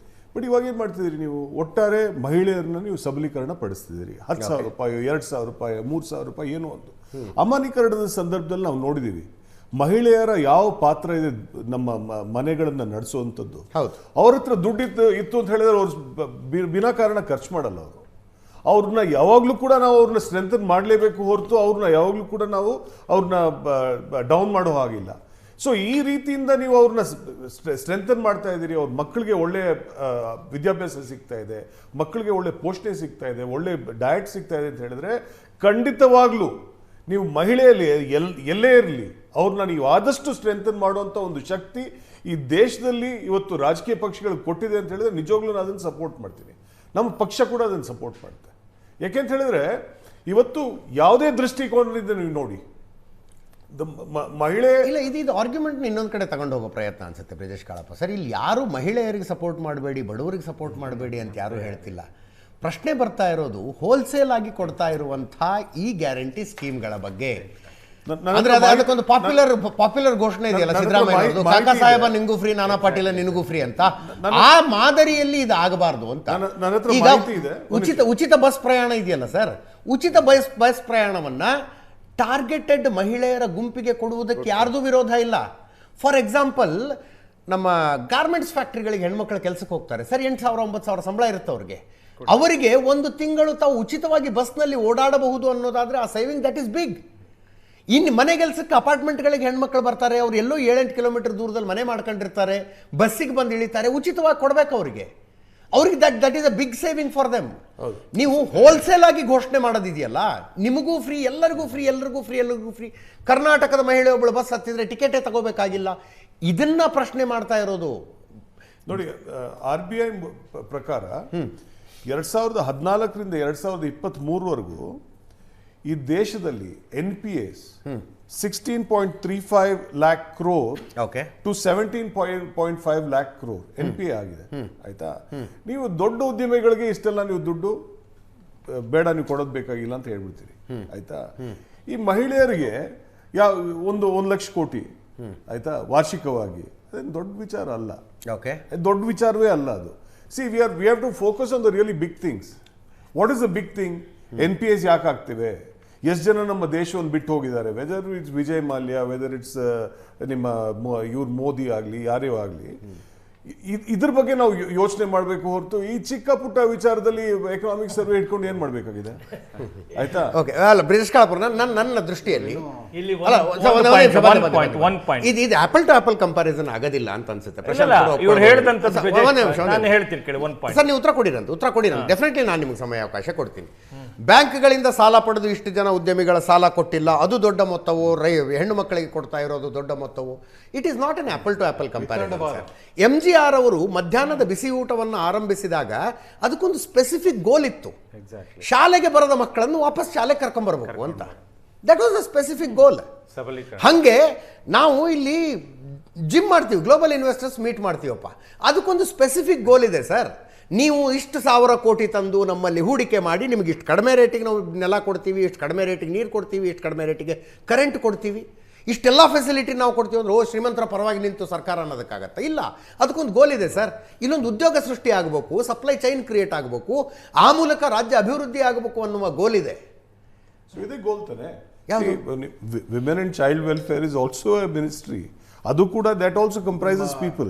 ಬಟ್ ಇವಾಗ ಏನ್ ಮಾಡ್ತಿದ್ದೀರಿ ನೀವು? ಒಟ್ಟಾರೆ ಮಹಿಳೆಯರನ್ನ ನೀವು ಸಬಲೀಕರಣ ಪಡಿಸ್ತಿದ್ದೀರಿ. ₹10,000, ₹2,000, ₹3,000 ಏನೋ ಒಂದು ಅಮಾನ್ಯೀಕರಣದ ಸಂದರ್ಭದಲ್ಲಿ ನಾವು ನೋಡಿದೀವಿ. ಮಹಿಳೆಯರ ಯಾವ ಪಾತ್ರ ಇದೆ ನಮ್ಮ ಮನೆಗಳನ್ನ ನಡೆಸುವಂಥದ್ದು. ಅವ್ರ ಹತ್ರ ದುಡ್ಡು ಇತ್ತು ಅಂತ ಹೇಳಿದ್ರೆ ಅವ್ರು ವಿನಾಕಾರಣ ಖರ್ಚು ಮಾಡಲ್ಲ. ಅವ್ರನ್ನ ಯಾವಾಗಲೂ ಕೂಡ ನಾವು ಅವ್ರನ್ನ ಸ್ಟ್ರೆಂಥನ್ ಮಾಡಲೇಬೇಕು ಹೊರತು ಅವ್ರನ್ನ ಯಾವಾಗಲೂ ಕೂಡ ನಾವು ಅವ್ರನ್ನ ಡೌನ್ ಮಾಡೋ ಹಾಗಿಲ್ಲ. ಸೊ ಈ ರೀತಿಯಿಂದ ನೀವು ಅವ್ರನ್ನ ಸ್ಟ್ರೆಂಥನ್ ಮಾಡ್ತಾ ಇದ್ದೀರಿ. ಅವ್ರ ಮಕ್ಕಳಿಗೆ ಒಳ್ಳೆ ವಿದ್ಯಾಭ್ಯಾಸ ಸಿಗ್ತಾ ಇದೆ, ಮಕ್ಕಳಿಗೆ ಒಳ್ಳೆ ಪೋಷಣೆ ಸಿಗ್ತಾ ಇದೆ, ಒಳ್ಳೆ ಡಯಟ್ ಸಿಗ್ತಾ ಇದೆ ಅಂತ ಹೇಳಿದ್ರೆ ಖಂಡಿತವಾಗ್ಲೂ ನೀವು ಮಹಿಳೆಯಲ್ಲಿ ಎಲ್ಲೇ ಇರಲಿ ಅವ್ರನ್ನ ನೀವು ಆದಷ್ಟು ಸ್ಟ್ರೆಂಥನ್ ಮಾಡುವಂಥ ಒಂದು ಶಕ್ತಿ ಈ ದೇಶದಲ್ಲಿ ಇವತ್ತು ರಾಜಕೀಯ ಪಕ್ಷಗಳಿಗೆ ಕೊಟ್ಟಿದೆ ಅಂತ ಹೇಳಿದ್ರೆ ನಿಜವಾಗ್ಲೂ ನಾನು ಅದನ್ನು ಸಪೋರ್ಟ್ ಮಾಡ್ತೀನಿ. ನಮ್ಮ ಪಕ್ಷ ಕೂಡ ಅದನ್ನು ಸಪೋರ್ಟ್ ಮಾಡುತ್ತೆ. ಯಾಕೆಂತ ಹೇಳಿದ್ರೆ ಇವತ್ತು ಯಾವುದೇ ದೃಷ್ಟಿಕೋನದಿಂದ ನೀವು ನೋಡಿ, ಮಹಿಳೆ ಇಲ್ಲ, ಇದು ಆರ್ಗ್ಯುಮೆಂಟ್ ಇನ್ನೊಂದು ಕಡೆ ತಗೊಂಡು ಹೋಗೋ ಪ್ರಯತ್ನ ಅನ್ಸುತ್ತೆ ಬ್ರಿಜೇಶ್ ಕಾಳಪ್ಪ. ಸರ್, ಇಲ್ಲಿ ಯಾರು ಮಹಿಳೆಯರಿಗೆ ಸಪೋರ್ಟ್ ಮಾಡಬೇಡಿ, ಬಡವರಿಗೆ ಸಪೋರ್ಟ್ ಮಾಡಬೇಡಿ ಅಂತ ಯಾರು ಹೇಳ್ತಿಲ್ಲ. ಪ್ರಶ್ನೆ ಬರ್ತಾ ಇರೋದು ಹೋಲ್ಸೇಲ್ ಆಗಿ ಕೊಡ್ತಾ ಇರುವಂಥ ಈ ಗ್ಯಾರಂಟಿ ಸ್ಕೀಮ್ಗಳ ಬಗ್ಗೆ. ಅಂದ್ರೆ ಅದಕ್ಕೊಂದು ಪಾಪ್ಯುಲರ್ ಘೋಷಣೆ ಇದೆಯಲ್ಲ ಸಿದ್ದರಾಮಯ್ಯ, ಕಾಕಾ ಸಾಹೇಬ ನಿಂಗೂ ಫ್ರೀ, ನಾನಾ ಪಾಟೀಲ ನಿನಗೂ ಫ್ರೀ ಅಂತ. ಆ ಮಾದರಿಯಲ್ಲಿ ಇದು ಆಗಬಾರ್ದು ಅಂತ. ಈಗ ಉಚಿತ ಬಸ್ ಪ್ರಯಾಣ ಇದೆಯಲ್ಲ ಸರ್, ಉಚಿತ ಬಸ್ ಪ್ರಯಾಣವನ್ನ ಟಾರ್ಗೆಟೆಡ್ ಮಹಿಳೆಯರ ಗುಂಪಿಗೆ ಕೊಡುವುದಕ್ಕೆ ಯಾರ್ದು ವಿರೋಧ ಇಲ್ಲ. ಫಾರ್ ಎಕ್ಸಾಂಪಲ್, ನಮ್ಮ ಗಾರ್ಮೆಂಟ್ಸ್ ಫ್ಯಾಕ್ಟ್ರಿಗಳಿಗೆ ಹೆಣ್ಮಕ್ಳು ಕೆಲಸಕ್ಕೆ ಹೋಗ್ತಾರೆ ಸರ್, 8,000 9,000 ಸಂಬಳ ಇರುತ್ತೆ ಅವ್ರಿಗೆ. ಅವರಿಗೆ ಒಂದು ತಿಂಗಳು ತಾವು ಉಚಿತವಾಗಿ ಬಸ್ನಲ್ಲಿ ಓಡಾಡಬಹುದು ಅನ್ನೋದಾದ್ರೆ ಆ ಸೇವಿಂಗ್ ದಟ್ ಇಸ್ ಬಿಗ್. ಇನ್ನು ಮನೆ ಕೆಲಸಕ್ಕೆ ಅಪಾರ್ಟ್ಮೆಂಟ್ಗಳಿಗೆ ಹೆಣ್ಮಕ್ಳು ಬರ್ತಾರೆ, ಅವ್ರು ಎಲ್ಲೋ 7-8 ಕಿಲೋಮೀಟರ್ ದೂರದಲ್ಲಿ ಮನೆ ಮಾಡ್ಕೊಂಡಿರ್ತಾರೆ, ಬಸ್ಸಿಗೆ ಬಂದು ಇಳಿತಾರೆ, ಉಚಿತವಾಗಿ ಕೊಡಬೇಕು ಅವ್ರಿಗೆ that is a big saving for them. ನೀವು ಹೋಲ್ಸೇಲ್ ಆಗಿ ಘೋಷಣೆ ಮಾಡೋದಿದೆಯಲ್ಲ, ನಿಮಗೂ ಫ್ರೀ, ಎಲ್ಲರಿಗೂ ಫ್ರೀ, ಕರ್ನಾಟಕದ ಮಹಿಳೆ ಒಬ್ಬಳು ಬಸ್ ಹತ್ತಿದ್ರೆ ಟಿಕೆಟೇ ತಗೋಬೇಕಾಗಿಲ್ಲ, ಇದನ್ನ ಪ್ರಶ್ನೆ ಮಾಡ್ತಾ ಇರೋದು. ನೋಡಿ, RBI ಪ್ರಕಾರ 2014ರಿಂದ 2023ವರೆಗೂ ಈ ದೇಶದಲ್ಲಿ NPAs 16.35 lakh crore okay to 17.5 lakh crore NPA ಆಗಿದೆ. ಆಯ್ತಾ? ನೀವು ದೊಡ್ಡ ಉದ್ಯಮಿಗಳಿಗೆ ಇಷ್ಟೆಲ್ಲ ನೀವು ದುಡ್ಡು ಬೇಡ, ನೀವು ಕೊಡೋದು ಬೇಕಾಗಿಲ್ಲ ಅಂತ ಹೇಳ್ಬಿಡ್ತೀರಿ. ಆಯ್ತಾ? ಈ ಮಹಿಳೆಯರಿಗೆ ಯಾವ ಒಂದು 1 ಲಕ್ಷ ಕೋಟಿ ಆಯ್ತಾ ವಾರ್ಷಿಕವಾಗಿ, ಅದೇನು ದೊಡ್ಡ ವಿಚಾರ ಅಲ್ಲ. ಓಕೆ, ದೊಡ್ಡ ವಿಚಾರವೇ ಅಲ್ಲ ಅದು. See we have to focus on the really big things. What is the big thing? NPAs ಯಾಕೆ ಆಗ್ತಿವೆ? ಎಷ್ಟು ಜನ ನಮ್ಮ ದೇಶವನ್ನು ಬಿಟ್ಟು ಹೋಗಿದ್ದಾರೆ? Whether it's Vijay Mallya, whether it's ನಿಮ್ಮ ಇವ್ರ ಮೋದಿ ಆಗಲಿ, ಯಾರೇ ಆಗಲಿ, ಇದ್ರ ಬಗ್ಗೆ ನಾವು ಯೋಚನೆ ಮಾಡಬೇಕು ಹೊರತು ಈ ಚಿಕ್ಕ ಪುಟ್ಟ ವಿಚಾರದಲ್ಲಿ ಎಕನಾಮಿಕ್ ಸರ್ವೆ ಇಟ್ಕೊಂಡು ಏನ್ ಮಾಡಬೇಕಾಗಿದೆ? ಆಯ್ತಾ? ಓಕೆ, ಅಲ್ಲ ಬ್ರಿಜೇಶ್ ಕಾಳಾಪುರ, ನನ್ನ ದೃಷ್ಟಿಯಲ್ಲಿ ಇಲ್ಲಿ ಅಲ್ಲ, one point. ಇದು ಆಪಲ್ ಟು ಆಪಲ್ ಕಂಪಾರಿಸನ್ ಆಗೋದಿಲ್ಲ ಅಂತ ಅನ್ಸುತ್ತೆ. ಇವ್ರು ಹೇಳಿದಂತದ್ದು ನಾನು ಹೇಳ್ತೀನಿ ಕೇಳಿ. ಒನ್ ಪಾಯಿಂಟ್ ಸರ್, ನೀವು ಉತ್ತರ ಕೊಡಿರಂತ ಡೆಫಿನೆಟ್ಲಿ ನಾನು ನಿಮ್ಗೆ ಸಮಯ ಅವಕಾಶ ಕೊಡ್ತೀನಿ. ಬ್ಯಾಂಕ್ಗಳಿಂದ ಸಾಲ ಪಡೆದು ಇಷ್ಟು ಜನ ಉದ್ಯಮಿಗಳ ಸಾಲ ಕೊಟ್ಟಿಲ್ಲ, ಅದು ದೊಡ್ಡ ಮೊತ್ತವು, ಹೆಣ್ಣು ಮಕ್ಕಳಿಗೆ ಕೊಡ್ತಾ ಇರೋದು ದೊಡ್ಡ ಮೊತ್ತವು. It is not an apple to apple comparison. MGR ಅವರು ಮಧ್ಯಾಹ್ನದ ಬಿಸಿ ಊಟವನ್ನು ಆರಂಭಿಸಿದಾಗ ಅದಕ್ಕೊಂದು ಸ್ಪೆಸಿಫಿಕ್ ಗೋಲ್ ಇತ್ತು. ಶಾಲೆಗೆ ಬರದ ಮಕ್ಕಳನ್ನು ವಾಪಸ್ ಶಾಲೆಗೆ ಕರ್ಕೊಂಡ್ಬರ್ಬೇಕು ಅಂತ. ದಟ್ ವಾಸ್ ಅ ಸ್ಪೆಸಿಫಿಕ್ ಗೋಲ್. ಹಂಗೆ ನಾವು ಇಲ್ಲಿ ಜಿಮ್ ಮಾಡ್ತೀವಿ, ಗ್ಲೋಬಲ್ ಇನ್ವೆಸ್ಟರ್ಸ್ ಮೀಟ್ ಮಾಡ್ತೀವಪ್ಪ, ಅದಕ್ಕೊಂದು ಸ್ಪೆಸಿಫಿಕ್ ಗೋಲ್ ಇದೆ ಸರ್. ನೀವು ಇಷ್ಟು 1000 ಕೋಟಿ ತಂದು ನಮ್ಮಲ್ಲಿ ಹೂಡಿಕೆ ಮಾಡಿ ನಿಮಗೆ ಇಷ್ಟು ಕಡಿಮೆ ರೇಟಿಗೆ ನಾವು ನೆಲ ಕೊಡ್ತೀವಿ, ಇಷ್ಟು ಕಡಿಮೆ ರೇಟಿಗೆ ನೀರು ಕೊಡ್ತೀವಿ, ಇಷ್ಟು ಕಡಿಮೆ ರೇಟಿಗೆ ಕರೆಂಟ್ ಕೊಡ್ತೀವಿ, ಇಷ್ಟೆಲ್ಲ ಫೆಸಿಲಿಟಿ ನಾವು ಕೊಡ್ತೀವಿ ಅಂದ್ರೆ ಶ್ರೀಮಂತರ ಪರವಾಗಿ ನಿಂತು ಸರ್ಕಾರ ಅನ್ನೋದಕ್ಕಾಗತ್ತಾ? ಇಲ್ಲ, ಅದಕ್ಕೊಂದು ಗೋಲ್ ಇದೆ ಸರ್. ಇಲ್ಲೊಂದು ಉದ್ಯೋಗ ಸೃಷ್ಟಿ ಆಗಬೇಕು, ಸಪ್ಲೈ ಚೈನ್ ಕ್ರಿಯೇಟ್ ಆಗಬೇಕು, ಆ ಮೂಲಕ ರಾಜ್ಯ ಅಭಿವೃದ್ಧಿ ಆಗಬೇಕು ಅನ್ನುವ ಗೋಲ್ ಇದೆ. ಸೊ ಇದೇ ಗೋಲ್ ತಾನೆ. Women and child welfare is also A ministry. ಅದು ಕೂಡ that also comprises people.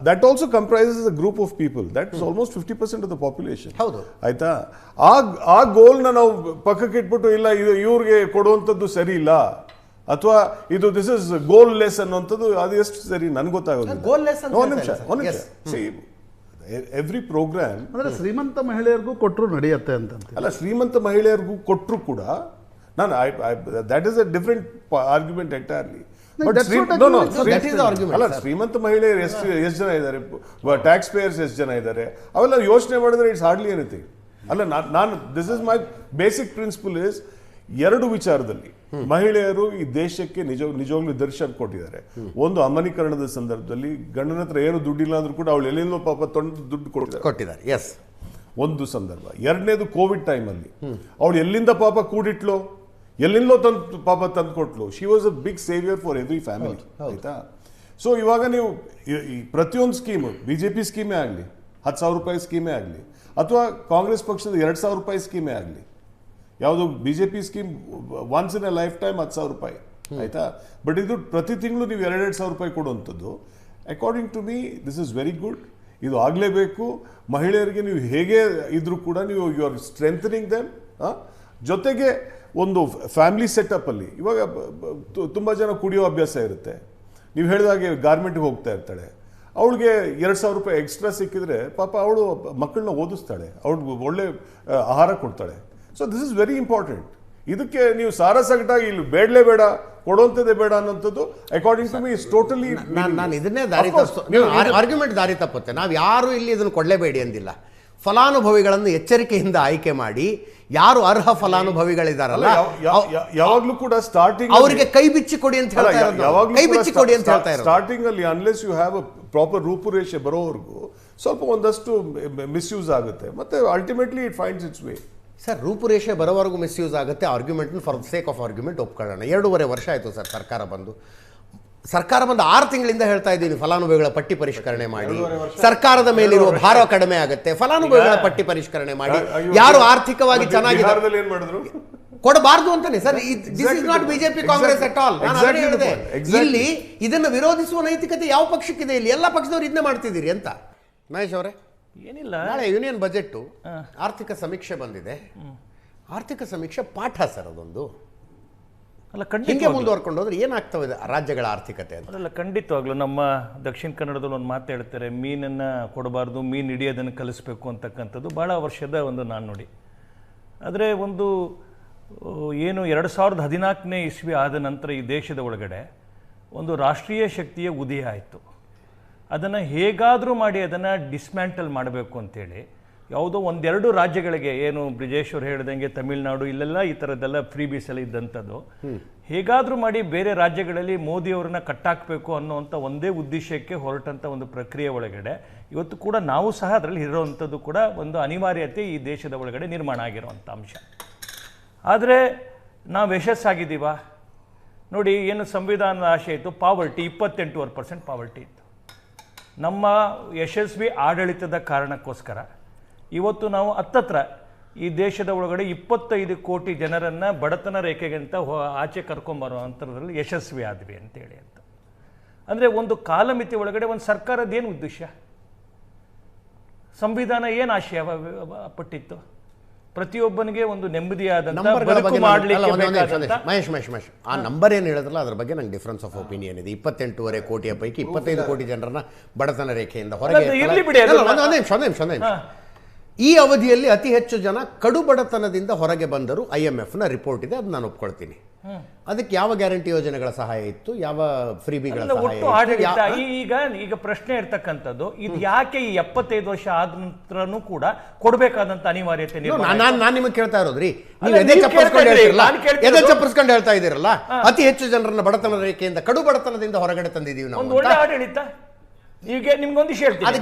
That also comprises a group of people. That is almost 50% of the population. ಹೌದು. ಆಯ್ತಾ? ಆ ಗೋಲ್ನ ನಾವು ಪಕ್ಕಕ್ಕೆ ಇಟ್ಬಿಟ್ಟು ಇಲ್ಲ ಇವ್ರಿಗೆ ಕೊಡುವಂಥದ್ದು ಸರಿ ಇಲ್ಲ ಅಥವಾ ಇದು ದಿಸ್ ಇಸ್ ಗೋಲ್ ಲೆಸ್ ಅನ್ನುವಂಥದ್ದು ಅದು ಎಷ್ಟು ಸರಿ ನನ್ಗೆ ಗೊತ್ತಾಗೋದಿಲ್ಲ. Goal-less ಅಂತ ಒಂದು ನಿಮಿಷ ಎವ್ರಿ ಪ್ರೋಗ್ರಾಮ್ ಅಂದ್ರೆ ಶ್ರೀಮಂತ ಮಹಿಳೆಯರಿಗೂ ಕೊಟ್ಟರು ನಡೆಯುತ್ತೆ ಅಂತ. ಅಲ್ಲ, ಶ್ರೀಮಂತ ಮಹಿಳೆಯರಿಗೂ ಕೊಟ್ಟರು ಕೂಡ ನಾನು that is a different argument entirely. ಅಲ್ಲ, ಶ್ರೀಮಂತ ಮಹಿಳೆಯರು ಎಷ್ಟು ಜನ ಇದ್ದಾರೆ, ಟ್ಯಾಕ್ಸ್ ಪೇಯರ್ಸ್ ಎಷ್ಟು ಜನ ಇದ್ದಾರೆ, ಅವೆಲ್ಲ ಯೋಚನೆ ಮಾಡಿದ್ರೆ ಇಟ್ಸ್ ಹಾರ್ಡ್ಲಿ ಎನಿಥಿಂಗ್. ಅಲ್ಲ, ನಾನು this is my basic principal is, ಎರಡು ವಿಚಾರದಲ್ಲಿ ಮಹಿಳೆಯರು ಈ ದೇಶಕ್ಕೆ ನಿಜವಾಗ್ಲೂ ದರ್ಶನ ಕೊಟ್ಟಿದ್ದಾರೆ. ಒಂದು, ಅಮನೀಕರಣದ ಸಂದರ್ಭದಲ್ಲಿ ಗಂಡನ ಹತ್ರ ಏನು ದುಡ್ಡಿಲ್ಲ ಅಂದ್ರೂ ಕೂಡ ಅವಳು ಎಲ್ಲಿಂದೋ ಪಾಪ ದುಡ್ಡು ಕೊಟ್ಟಿದ್ದಾರೆ. ಎಸ್, ಒಂದು ಸಂದರ್ಭ. ಎರಡನೇದು, ಕೋವಿಡ್ ಟೈಮಲ್ಲಿ ಅವಳು ಎಲ್ಲಿಂದ ಪಾಪ ಕೂಡಿಟ್ಲು, ಎಲ್ಲಿಂದಲೋ ತಂದು ಕೊಟ್ಲು. She was a big saviour for every family. ಆಯ್ತಾ? ಸೊ ಇವಾಗ ನೀವು ಈ ಪ್ರತಿಯೊಂದು ಸ್ಕೀಮು, BJP ಸ್ಕೀಮೇ ಆಗಲಿ, 10,000 ರೂಪಾಯಿ ಸ್ಕೀಮೇ ಆಗಲಿ, ಅಥವಾ ಕಾಂಗ್ರೆಸ್ ಪಕ್ಷದ 2,000 ರೂಪಾಯಿ ಸ್ಕೀಮೇ ಆಗಲಿ, ಯಾವುದು BJP scheme once in a life time 10,000 ರೂಪಾಯಿ. ಆಯ್ತಾ? ಬಟ್ ಇದು ಪ್ರತಿ ತಿಂಗಳು ನೀವು 2,000 ರೂಪಾಯಿ ಕೊಡುವಂಥದ್ದು, according to me this is very good. ಇದು ಆಗಲೇಬೇಕು. ಮಹಿಳೆಯರಿಗೆ ನೀವು ಹೇಗೆ ಇದ್ರೂ ಕೂಡ ನೀವು ಯು ಆರ್ ಸ್ಟ್ರೆಂಥನಿಂಗ್ ದೆಮ್. ಜೊತೆಗೆ ಒಂದು ಫ್ಯಾಮಿಲಿ ಸೆಟಪ್ ಅಲ್ಲಿ ಇವಾಗ ತುಂಬ ಜನ ಕುಡಿಯೋ ಅಭ್ಯಾಸ ಇರುತ್ತೆ. ನೀವು ಹೇಳಿದಾಗೆ ಗಾರ್ಮೆಂಟ್ಗೆ ಹೋಗ್ತಾ ಇರ್ತಾಳೆ, ಅವಳಿಗೆ 2,000 ರೂಪಾಯಿ ಎಕ್ಸ್ಟ್ರಾ ಸಿಕ್ಕಿದ್ರೆ ಪಾಪ ಅವಳು ಮಕ್ಕಳನ್ನ ಓದಿಸ್ತಾಳೆ, ಅವಳಿಗೆ ಒಳ್ಳೆ ಆಹಾರ ಕೊಡ್ತಾಳೆ. So this is very important. ಇದಕ್ಕೆ ನೀವು ಸಾರಸಗಟಾಗಿ ಇಲ್ಲಿ ಬೇಡಲೇ ಬೇಡ, ಕೊಡುವಂಥದ್ದೇ ಬೇಡ ಅನ್ನೋಂಥದ್ದು according to me is totally. ನಾನು ಇದನ್ನೇ ಆರ್ಗ್ಯುಮೆಂಟ್ ದಾರಿ ತಪ್ಪುತ್ತೆ. ನಾವು ಯಾರು ಇಲ್ಲಿ ಇದನ್ನು ಕೊಡಲೇಬೇಡಿ ಅಂದಿಲ್ಲ. ಫಲಾನುಭವಿಗಳನ್ನು ಎಚ್ಚರಿಕೆಯಿಂದ ಆಯ್ಕೆ ಮಾಡಿ, ಯಾರು ಅರ್ಹ ಫಲಾನುಭವಿಗಳಿದಾರಲ್ಲ ಯಾವಾಗ್ಲೂ ಕೂಡ ಸ್ಟಾರ್ಟಿಂಗ್ ಅವರಿಗೆ ಕೈ ಬಿಚ್ಚಿ ಕೊಡಿ ಅಂತ ಹೇಳ್ತಾ ಇರೋದು. ಕೈ ಬಿಚ್ಚಿ ಕೊಡಿ ಅಂತ ಹೇಳ್ತಾ ಇರೋದು. ಸ್ಟಾರ್ಟಿಂಗ್ ಅಲ್ಲಿ unless you have a proper ರೂಪುರೇಷೆ ಬರೋವರೆಗೂ ಸ್ವಲ್ಪ ಒಂದಷ್ಟು ಮಿಸ್ಯೂಸ್ ಆಗುತ್ತೆ, ಮತ್ತೆ ultimately it finds its way. Sir, ರೂಪುರೇಷೆ ಬರೋವರೆಗೂ ಮಿಸ್ಯೂಸ್ ಆಗುತ್ತೆ. ಆರ್ಗ್ಯುಮೆಂಟ್ನ for the sake of argument ಒಪ್ಕೊಳ್ಳೋಣ. 2.5 ವರ್ಷ ಆಯಿತು ಸರ್ ಸರ್ಕಾರ ಬಂದು 6 ತಿಂಗಳಿಂದ ಹೇಳ್ತಾ ಇದ್ದೀನಿ ಫಲಾನುಭವಿಗಳ ಪಟ್ಟಿ ಪರಿಷ್ಕರಣೆ ಮಾಡಿ, ಸರ್ಕಾರದ ಮೇಲಿರುವ ಭಾರ ಕಡಿಮೆ ಆಗುತ್ತೆ, ಫಲಾನುಭವಿಗಳ ಪಟ್ಟಿ ಪರಿಷ್ಕರಣೆ ಮಾಡಿ, ಯಾರು ಆರ್ಥಿಕವಾಗಿ ಚೆನ್ನಾಗಿದ್ದಾರೆ ಕೊಡಬಾರ್ದು ಅಂತಾನೆ sir. This is not BJP Congress at all. ನಾನು ಅದನ್ನೇ ಹೇಳಿದೆ, ಇಲ್ಲಿ ಇದನ್ನು ವಿರೋಧಿಸುವ ನೈತಿಕತೆ ಯಾವ ಪಕ್ಷಕ್ಕಿದೆ? ಇಲ್ಲಿ ಎಲ್ಲ ಪಕ್ಷದವರು ಇದನ್ನೇ ಮಾಡ್ತಿದ್ದೀರಿ ಅಂತ. ಮಹೇಶ್ ಅವರೇ, ಏನಿಲ್ಲ, ನಾಳೆ ಯೂನಿಯನ್ ಬಜೆಟ್ ಆರ್ಥಿಕ ಸಮೀಕ್ಷೆ ಬಂದಿದೆ. ಆರ್ಥಿಕ ಸಮೀಕ್ಷೆ ಪಾಠ ಸರ್ ಅದೊಂದು. ಅಲ್ಲ, ಹಿಂಗೆ ಮುಂದುವರ್ಕೊಂಡು ಹೋದ್ರೆ ಏನಾಗ್ತವೆ ರಾಜ್ಯಗಳ ಆರ್ಥಿಕತೆ ಅಂತ. ಅಲ್ಲ, ಖಂಡಿತವಾಗ್ಲೂ ನಮ್ಮ ದಕ್ಷಿಣ ಕನ್ನಡದಲ್ಲಿ ಒಂದು ಮಾತು ಹೇಳ್ತಾರೆ, ಮೀನನ್ನು ಕೊಡಬಾರ್ದು, ಮೀನು ಹಿಡಿಯೋದನ್ನು ಕಲಿಸ್ಬೇಕು ಅಂತಕ್ಕಂಥದ್ದು ಭಾಳ ವರ್ಷದ ಒಂದು ನಾಣ್ಣುಡಿ. ಆದರೆ ಒಂದು ಏನು 2014 ಇಸ್ವಿ ಆದ ನಂತರ ಈ ದೇಶದ ಒಳಗಡೆ ಒಂದು ರಾಷ್ಟ್ರೀಯ ಶಕ್ತಿಯ ಉದಯ ಆಯಿತು. ಅದನ್ನು ಹೇಗಾದರೂ ಮಾಡಿ ಅದನ್ನು ಡಿಸ್ಮ್ಯಾಂಟಲ್ ಮಾಡಬೇಕು ಅಂತೇಳಿ ಯಾವುದೋ ಒಂದೆರಡು ರಾಜ್ಯಗಳಿಗೆ, ಏನು ಬ್ರಿಜೇಶ್ವರ್ ಹೇಳ್ದಂಗೆ ತಮಿಳುನಾಡು ಇಲ್ಲೆಲ್ಲ ಈ ಥರದ್ದೆಲ್ಲ ಫ್ರೀ ಬೀಸ್ ಎಲ್ಲ ಇದ್ದಂಥದ್ದು, ಹೇಗಾದರೂ ಮಾಡಿ ಬೇರೆ ರಾಜ್ಯಗಳಲ್ಲಿ ಮೋದಿಯವರನ್ನ ಕಟ್ಟಾಕಬೇಕು ಅನ್ನೋವಂಥ ಒಂದೇ ಉದ್ದೇಶಕ್ಕೆ ಹೊರಟಂಥ ಒಂದು ಪ್ರಕ್ರಿಯೆ ಒಳಗಡೆ ಇವತ್ತು ಕೂಡ ನಾವು ಸಹ ಅದರಲ್ಲಿ ಇರೋವಂಥದ್ದು ಕೂಡ ಒಂದು ಅನಿವಾರ್ಯತೆ ಈ ದೇಶದ ಒಳಗಡೆ ನಿರ್ಮಾಣ ಆಗಿರುವಂಥ ಅಂಶ. ಆದರೆ ನಾವು ಯಶಸ್ಸಾಗಿದ್ದೀವ ನೋಡಿ. ಏನು ಸಂವಿಧಾನದ ಆಶೆ ಇತ್ತು, ಪಾವರ್ಟಿ 28% ಪಾವರ್ಟಿ ಇತ್ತು. ನಮ್ಮ ಯಶಸ್ವಿ ಆಡಳಿತದ ಕಾರಣಕ್ಕೋಸ್ಕರ ಇವತ್ತು ನಾವು ಹತ್ತತ್ರ ಈ ದೇಶದ ಒಳಗಡೆ 25 ಕೋಟಿ ಜನರನ್ನು ಬಡತನ ರೇಖೆಗಿಂತ ಆಚೆ ಕರ್ಕೊಂಬರುವಂಥದ್ರಲ್ಲಿ ಯಶಸ್ವಿ ಆದ್ವಿ ಅಂತೇಳಿ ಅಂತ. ಅಂದರೆ ಒಂದು ಕಾಲಮಿತಿ ಒಳಗಡೆ ಒಂದು ಸರ್ಕಾರದ ಏನು ಉದ್ದೇಶ, ಸಂವಿಧಾನ ಏನು ಆಶಯ ಪಟ್ಟಿತ್ತು, ಪ್ರತಿಯೊಬ್ಬನಿಗೆ ಒಂದು ನೆಮ್ಮದಿಯಾದಂಥ ಬದುಕು ಮಾಡಲಿಕ್ಕೆ ಬೇಕಾದಂಥ. ಮಹೇಶ್ ಆ ನಂಬರ್ ಏನು ಹೇಳಿದ್ರಲ್ಲ ಅದ್ರ ಬಗ್ಗೆ ನಂಗೆ ಡಿಫರೆನ್ಸ್ ಆಫ್ ಒಪಿನಿಯನ್ ಇದೆ. 28.5 ಕೋಟಿಯ ಪೈಕಿ 25 ಕೋಟಿ ಜನರನ್ನ ಬಡತನ ರೇಖೆಯಿಂದ ಹೊರಗೆ ಇರ್ಲಿ ಬಿಡಿ, ಒಂದೇ ನಿಮಿಷ. ಈ ಅವಧಿಯಲ್ಲಿ ಅತಿ ಹೆಚ್ಚು ಜನ ಕಡು ಬಡತನದಿಂದ ಹೊರಗೆ ಬಂದರು. IMFನ ರಿಪೋರ್ಟ್ ಇದೆ, ಅದು ನಾನು ಒಪ್ಕೊಳ್ತೀನಿ. ಅದಕ್ಕೆ ಯಾವ ಗ್ಯಾರಂಟಿ ಯೋಜನೆಗಳ ಸಹಾಯ ಇತ್ತು, ಯಾವ ಫ್ರೀಬಿಗಳ ಒಟ್ಟು ಆಡಳಿತ. ಈಗ ಪ್ರಶ್ನೆ ಇರ್ತಕ್ಕಂಥದ್ದು, ಇದು ಯಾಕೆ ಈ 75 ವರ್ಷ ಆದ ನಂತರನೂ ಕೂಡ ಕೊಡಬೇಕಾದಂತ ಅನಿವಾರ್ಯತೆ? ನಾನು ನಿಮಗೆ ಕೇಳ್ತಾ ಇರೋದ್ರಿ, ನೀವು ಎದೆ ಚಪ್ಪರಿಸ್ಕೊಂಡು ಹೇಳ್ತಾ ಇದ್ದೀರಲ್ಲ, ಅತಿ ಹೆಚ್ಚು ಜನರನ್ನ ಬಡತನ ರೇಖೆಯಿಂದ ಕಡು ಬಡತನದಿಂದ ಹೊರಗಡೆ ತಂದಿದ್ದೀವಿ ನಾವು. ಒಂದು ಒಳ್ಳೆ ಆಡಳಿತ. ಈಗ ನಿಮ್ಗೊಂದು ಹೇಳ್ತೀನಿ,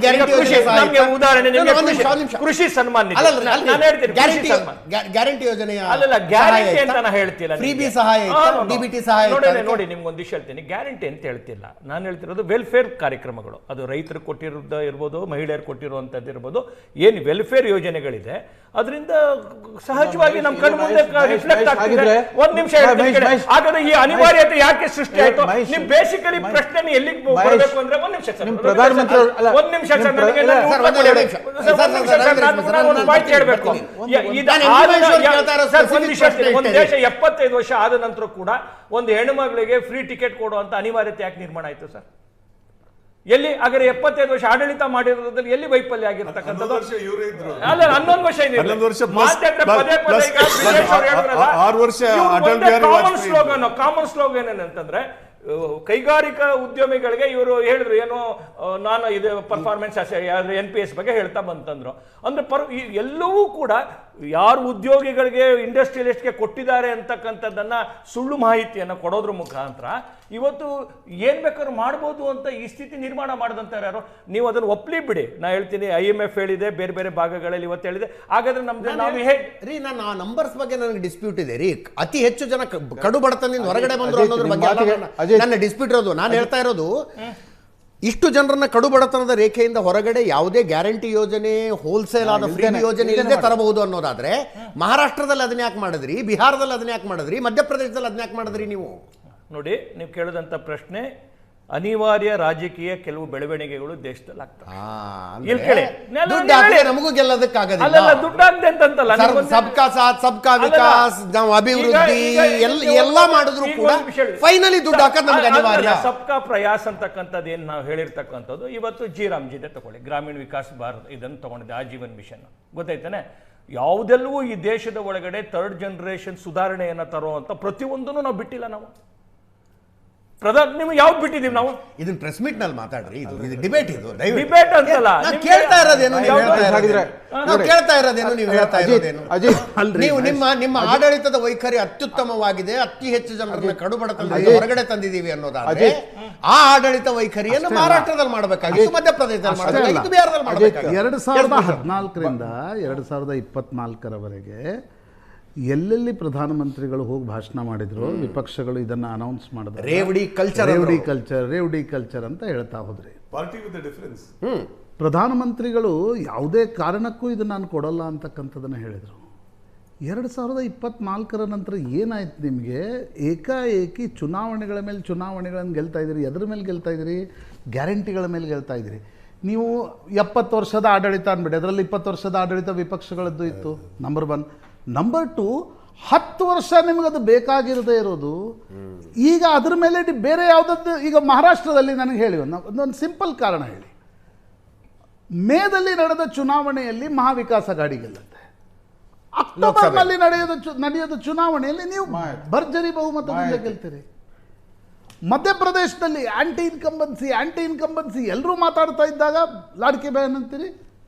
ಕೃಷಿ ಸನ್ಮಾನ ಗ್ಯಾರಂಟಿ ಯೋಜನೆಯ ಅಲ್ಲಲ್ಲ, ಗ್ಯಾರಂಟಿ ಅಂತ ನಾನು ಹೇಳ್ತಿಲ್ಲ. ಫ್ರೀಬಿ ಸಹಾಯ, DBT ಸಹಾಯ. ನೋಡಿ ನಿಮ್ಗೊಂದು ಹೇಳ್ತೀನಿ, ಗ್ಯಾರಂಟಿ ಅಂತ ಹೇಳ್ತಿಲ್ಲ. ನಾನು ಹೇಳ್ತಿರೋದು ವೆಲ್ಫೇರ್ ಕಾರ್ಯಕ್ರಮಗಳು. ಅದು ರೈತರು ಕೊಟ್ಟಿರೋದು ಇರ್ಬೋದು, ಮಹಿಳೆಯರು ಕೊಟ್ಟಿರುವಂತದ್ದು ಇರ್ಬೋದು. ಏನು ವೆಲ್ಫೇರ್ ಯೋಜನೆಗಳಿದೆ ಅದರಿಂದ ಸಹಜವಾಗಿ ನಮ್ಮ ಕಣ್ಣು ಮುಂದೆ ರಿಫ್ಲೆಕ್ಟ್ ಆಗ್ತಿದೆ. ಒಂದ್ ನಿಮಿಷ ಹಾಗಾದ್ರೆ ಈ ಅನಿವಾರ್ಯತೆ ಯಾಕೆ ಸೃಷ್ಟಿ ಆಯ್ತು? ನೀವು ಬೇಸಿಕಲಿ ಪ್ರಶ್ನೆ ಎಲ್ಲಿಗೆ ಬರಬೇಕು ಅಂದ್ರೆ ಒಂದ್ ನಿಮಿಷ ಸರ್, ಒಂದ್ ನಿಮಿಷ ಸರ್, ಹೇಳ್ಬೇಕು. ಒಂದು ದೇಶ 75 ವರ್ಷ ಆದ ನಂತರ ಕೂಡ ಒಂದು ಹೆಣ್ಣು ಮಗಳಿಗೆ ಫ್ರೀ ಟಿಕೆಟ್ ಕೊಡುವಂತ ಅನಿವಾರ್ಯತೆ ಯಾಕೆ ನಿರ್ಮಾಣ ಆಯ್ತು ಸರ್? ಎಲ್ಲಿ ಹಾಗಾದ್ರೆ 75 ವರ್ಷ ಆಡಳಿತ ಮಾಡಿರೋದ್ರಲ್ಲಿ ಎಲ್ಲಿ ವೈಫಲ್ಯ ಆಗಿರ್ತಕ್ಕಂಥದ್ದು? ಅಲ್ಲ, 11 ವರ್ಷ ಕಾಮನ್ ಸ್ಲೋಗನ್ ಏನಂತಂದ್ರೆ, ಕೈಗಾರಿಕಾ ಉದ್ಯಮಿಗಳಿಗೆ ಇವರು ಹೇಳಿದ್ರು ಏನು, ನಾನು ಇದು ಪರ್ಫಾರ್ಮೆನ್ಸ್ NPS ಬಗ್ಗೆ ಹೇಳ್ತಾ ಬಂತಂದ್ರು. ಅಂದ್ರೆ ಎಲ್ಲವೂ ಕೂಡ ಯಾರು ಉದ್ಯೋಗಿಗಳಿಗೆ, ಇಂಡಸ್ಟ್ರಿಯಲಿಸ್ಟ್ಗೆ ಕೊಟ್ಟಿದ್ದಾರೆ ಅಂತಕ್ಕಂಥದ್ದನ್ನ ಸುಳ್ಳು ಮಾಹಿತಿಯನ್ನು ಕೊಡೋದ್ರ ಮುಖಾಂತರ ಇವತ್ತು ಏನ್ ಬೇಕಾದ್ರೂ ಮಾಡ್ಬೋದು ಅಂತ ಈ ಸ್ಥಿತಿ ನಿರ್ಮಾಣ ಮಾಡಿದಂತಾರೆ ಯಾರು? ನೀವು ಅದನ್ನು ಒಪ್ಲಿ ಬಿಡಿ. ನಾ ಹೇಳ್ತೀನಿ, IMF ಹೇಳಿದೆ, ಬೇರೆ ಬೇರೆ ಭಾಗಗಳಲ್ಲಿ ಇವತ್ತು ಹೇಳಿದೆ. ಹಾಗಾದ್ರೆ ನಮ್ದು ರೀ, ನಾನು ಆ ನಂಬರ್ಸ್ ಬಗ್ಗೆ ನನಗೆ ಡಿಸ್ಪ್ಯೂಟ್ ಇದೆ ರೀ. ಅತಿ ಹೆಚ್ಚು ಜನ ಕಡು ಬಡತನದಿಂದ ಹೊರಗಡೆ ಬಂದ್ರು ಅನ್ನೋದ್ರ ಬಗ್ಗೆ ನನ್ನ ಡಿಸ್ಪ್ಯೂಟ್ ಇರೋದು. ನಾನು ಹೇಳ್ತಾ ಇರೋದು, ಇಷ್ಟು ಜನರನ್ನ ಕಡು ಬಡತನದ ರೇಖೆಯಿಂದ ಹೊರಗಡೆ ಯಾವುದೇ ಗ್ಯಾರಂಟಿ ಯೋಜನೆ, ಹೋಲ್ಸೇಲ್ ಆದ ಫ್ರೀ ಯೋಜನೆ ಇಲ್ಲದೆ ತರಬಹುದು ಅನ್ನೋದಾದ್ರೆ, ಮಹಾರಾಷ್ಟ್ರದಲ್ಲಿ ಅದನ್ನ ಯಾಕೆ ಮಾಡಿದ್ರಿ, ಬಿಹಾರದಲ್ಲಿ ಅದನ್ನ ಯಾಕೆ ಮಾಡಿದ್ರಿ, ಮಧ್ಯಪ್ರದೇಶದಲ್ಲಿ ಅದನ್ನ ಯಾಕೆ ಮಾಡಿದ್ರಿ? ನೀವು ನೋಡಿ, ನೀವು ಕೇಳಿದಂತ ಪ್ರಶ್ನೆ ಅನಿವಾರ್ಯ ರಾಜಕೀಯ ಕೆಲವು ಬೆಳವಣಿಗೆಗಳು ದೇಶದಲ್ಲಿ ಆಗ್ತವೆ. ನಮಗೂ ಗೆಲ್ಲೋದಕ್ಕಾಗಲ್ಲ, ದುಡ್ಡಾಗದೆ ಅಂತಲ್ಲ, ಸಬ್ಕಾ ಸಾಥ್ ಸಬ್ಕಾ ವಿಕಾಸ್, ನಾವು ಅಭಿವೃದ್ಧಿ ಎಲ್ಲ ಮಾಡಿದ್ರು ಕೂಡ ಫೈನಲಿ ದುಡ್ಡು ಹಾಕೋದು ನಮ್ಗೆ ಅನಿವಾರ್ಯ. ಸಬ್ಕಾ ಪ್ರಯಾಸ್ ಅಂತಕ್ಕಂಥದ್ದು ಏನು ನಾವು ಹೇಳಿರ್ತಕ್ಕಂಥದ್ದು, ಇವತ್ತು G-Ramಜಿದೆ ತಗೊಳ್ಳಿ, ಗ್ರಾಮೀಣ ವಿಕಾಸ್ ಭಾರತ್ ಇದನ್ನು ತಗೊಂಡಿದೆ, ಆಜೀವನ್ ಮಿಷನ್, ಗೊತ್ತಾಯ್ತಾನೆ? ಯಾವುದೆಲ್ಲವೂ ಈ ದೇಶದ ಒಳಗಡೆ 3rd ಜನರೇಷನ್ ಸುಧಾರಣೆಯನ್ನು ತರುವಂತ ಪ್ರತಿಯೊಂದನ್ನು ನಾವು ಬಿಟ್ಟಿಲ್ಲ. ನಾವು ನಿಮ್ಗೆ ಯಾವ್ದು ಬಿಟ್ಟಿದೀವಿ? ನಾವು ಇದನ್ನ ಪ್ರೆಸ್ ಮೀಟ್ ನಲ್ಲಿ ಮಾತಾಡ್ರಿ, ಇದು ಡಿಬೇಟ್, ಇದು ಡಿಬೇಟ್ ಅಂತಲ್ಲ. ಕೇಳ್ತಾ ಇರೋದೇನು ನೀವು ಹೇಳ್ತಾ ಇರೋದೇನು? ನೀವು ನಿಮ್ಮ ಆಡಳಿತದ ವೈಖರಿ ಅತ್ಯುತ್ತಮವಾಗಿದೆ, ಅತಿ ಹೆಚ್ಚು ಜನರನ್ನ ಕಡು ಬಡತನದಿಂದ ಹೊರಗಡೆ ತಂದಿದ್ದೀವಿ ಅನ್ನೋದಾದ್ರೆ, ಆ ಆಡಳಿತ ವೈಖರಿಯನ್ನು ಮಹಾರಾಷ್ಟ್ರದಲ್ಲಿ ಮಾಡಬೇಕಾಗಿತ್ತು, ಮಧ್ಯಪ್ರದೇಶದಲ್ಲಿ ಮಾಡಬೇಕಾಗಿತ್ತು, ಬಿಹಾರದಲ್ಲಿ ಮಾಡಬೇಕಾಗಿತ್ತು. 2014ರಿಂದ 2024ರವರೆಗೆ ಎಲ್ಲೆಲ್ಲಿ ಪ್ರಧಾನಮಂತ್ರಿಗಳು ಹೋಗಿ ಭಾಷಣ ಮಾಡಿದ್ರು, ವಿಪಕ್ಷಗಳು ಇದನ್ನ ಅನೌನ್ಸ್ ಮಾಡಿದ್ರು. ರೇವಡಿ ಕಲ್ಚರ್ ಅಂತ ಹೇಳ್ತಾ ಹೋದ್ರಿ. Party with difference. ಪ್ರಧಾನಮಂತ್ರಿಗಳು ಯಾವುದೇ ಕಾರಣಕ್ಕೂ ಇದನ್ನ ನಾನು ಕೊಡಲ್ಲ ಅಂತಕ್ಕಂಥದ್ದನ್ನು ಹೇಳಿದರು. 2024ರ ನಂತರ ಏನಾಯ್ತು ನಿಮಗೆ? ಏಕಾಏಕಿ ಚುನಾವಣೆಗಳ ಮೇಲೆ ಚುನಾವಣೆಗಳನ್ನು ಗೆಲ್ತಾ ಇದ್ದೀರಿ. ಎದ್ರ ಮೇಲೆ ಗೆಲ್ತಾ ಇದ್ದೀರಿ? ಗ್ಯಾರಂಟಿಗಳ ಮೇಲೆ ಗೆಲ್ತಾ ಇದ್ದೀರಿ. ನೀವು 70 ವರ್ಷದ ಆಡಳಿತ ಅಂದ್ಬಿಡಿ, ಅದರಲ್ಲಿ 20 ವರ್ಷದ ಆಡಳಿತ ವಿಪಕ್ಷಗಳದ್ದು ಇತ್ತು, ನಂಬರ್ 1. ನಂಬರ್ 2, 10 ವರ್ಷ ನಿಮಗದು ಬೇಕಾಗಿರದೇ ಇರೋದು. ಈಗ ಅದ್ರ ಮೇಲೆ ಬೇರೆ ಯಾವುದದ್ದು, ಈಗ ಮಹಾರಾಷ್ಟ್ರದಲ್ಲಿ ನನಗೆ ಹೇಳಿ ಒಂದೊಂದು ಸಿಂಪಲ್ ಕಾರಣ ಹೇಳಿ. ಮೇದಲ್ಲಿ ನಡೆದ ಚುನಾವಣೆಯಲ್ಲಿ ಮಹಾವಿಕಾಸ್ ಅಘಾಡಿ ಗೆಲ್ಲುತ್ತೆ. ಅಕ್ಟೋಬರ್ನಲ್ಲಿ ನಡೆಯೋದು ಚುನಾವಣೆಯಲ್ಲಿ ನೀವು ಭರ್ಜರಿ ಬಹುಮತದಿಂದ ಗೆಲ್ತೀರಿ. ಮಧ್ಯಪ್ರದೇಶದಲ್ಲಿ ಆಂಟಿ ಇನ್ಕಂಬನ್ಸಿ ಎಲ್ಲರೂ ಮಾತಾಡ್ತಾ ಇದ್ದಾಗ ಲಾಡ್ಕಿ ಬಹನ್ ಅಂತೀರಿ,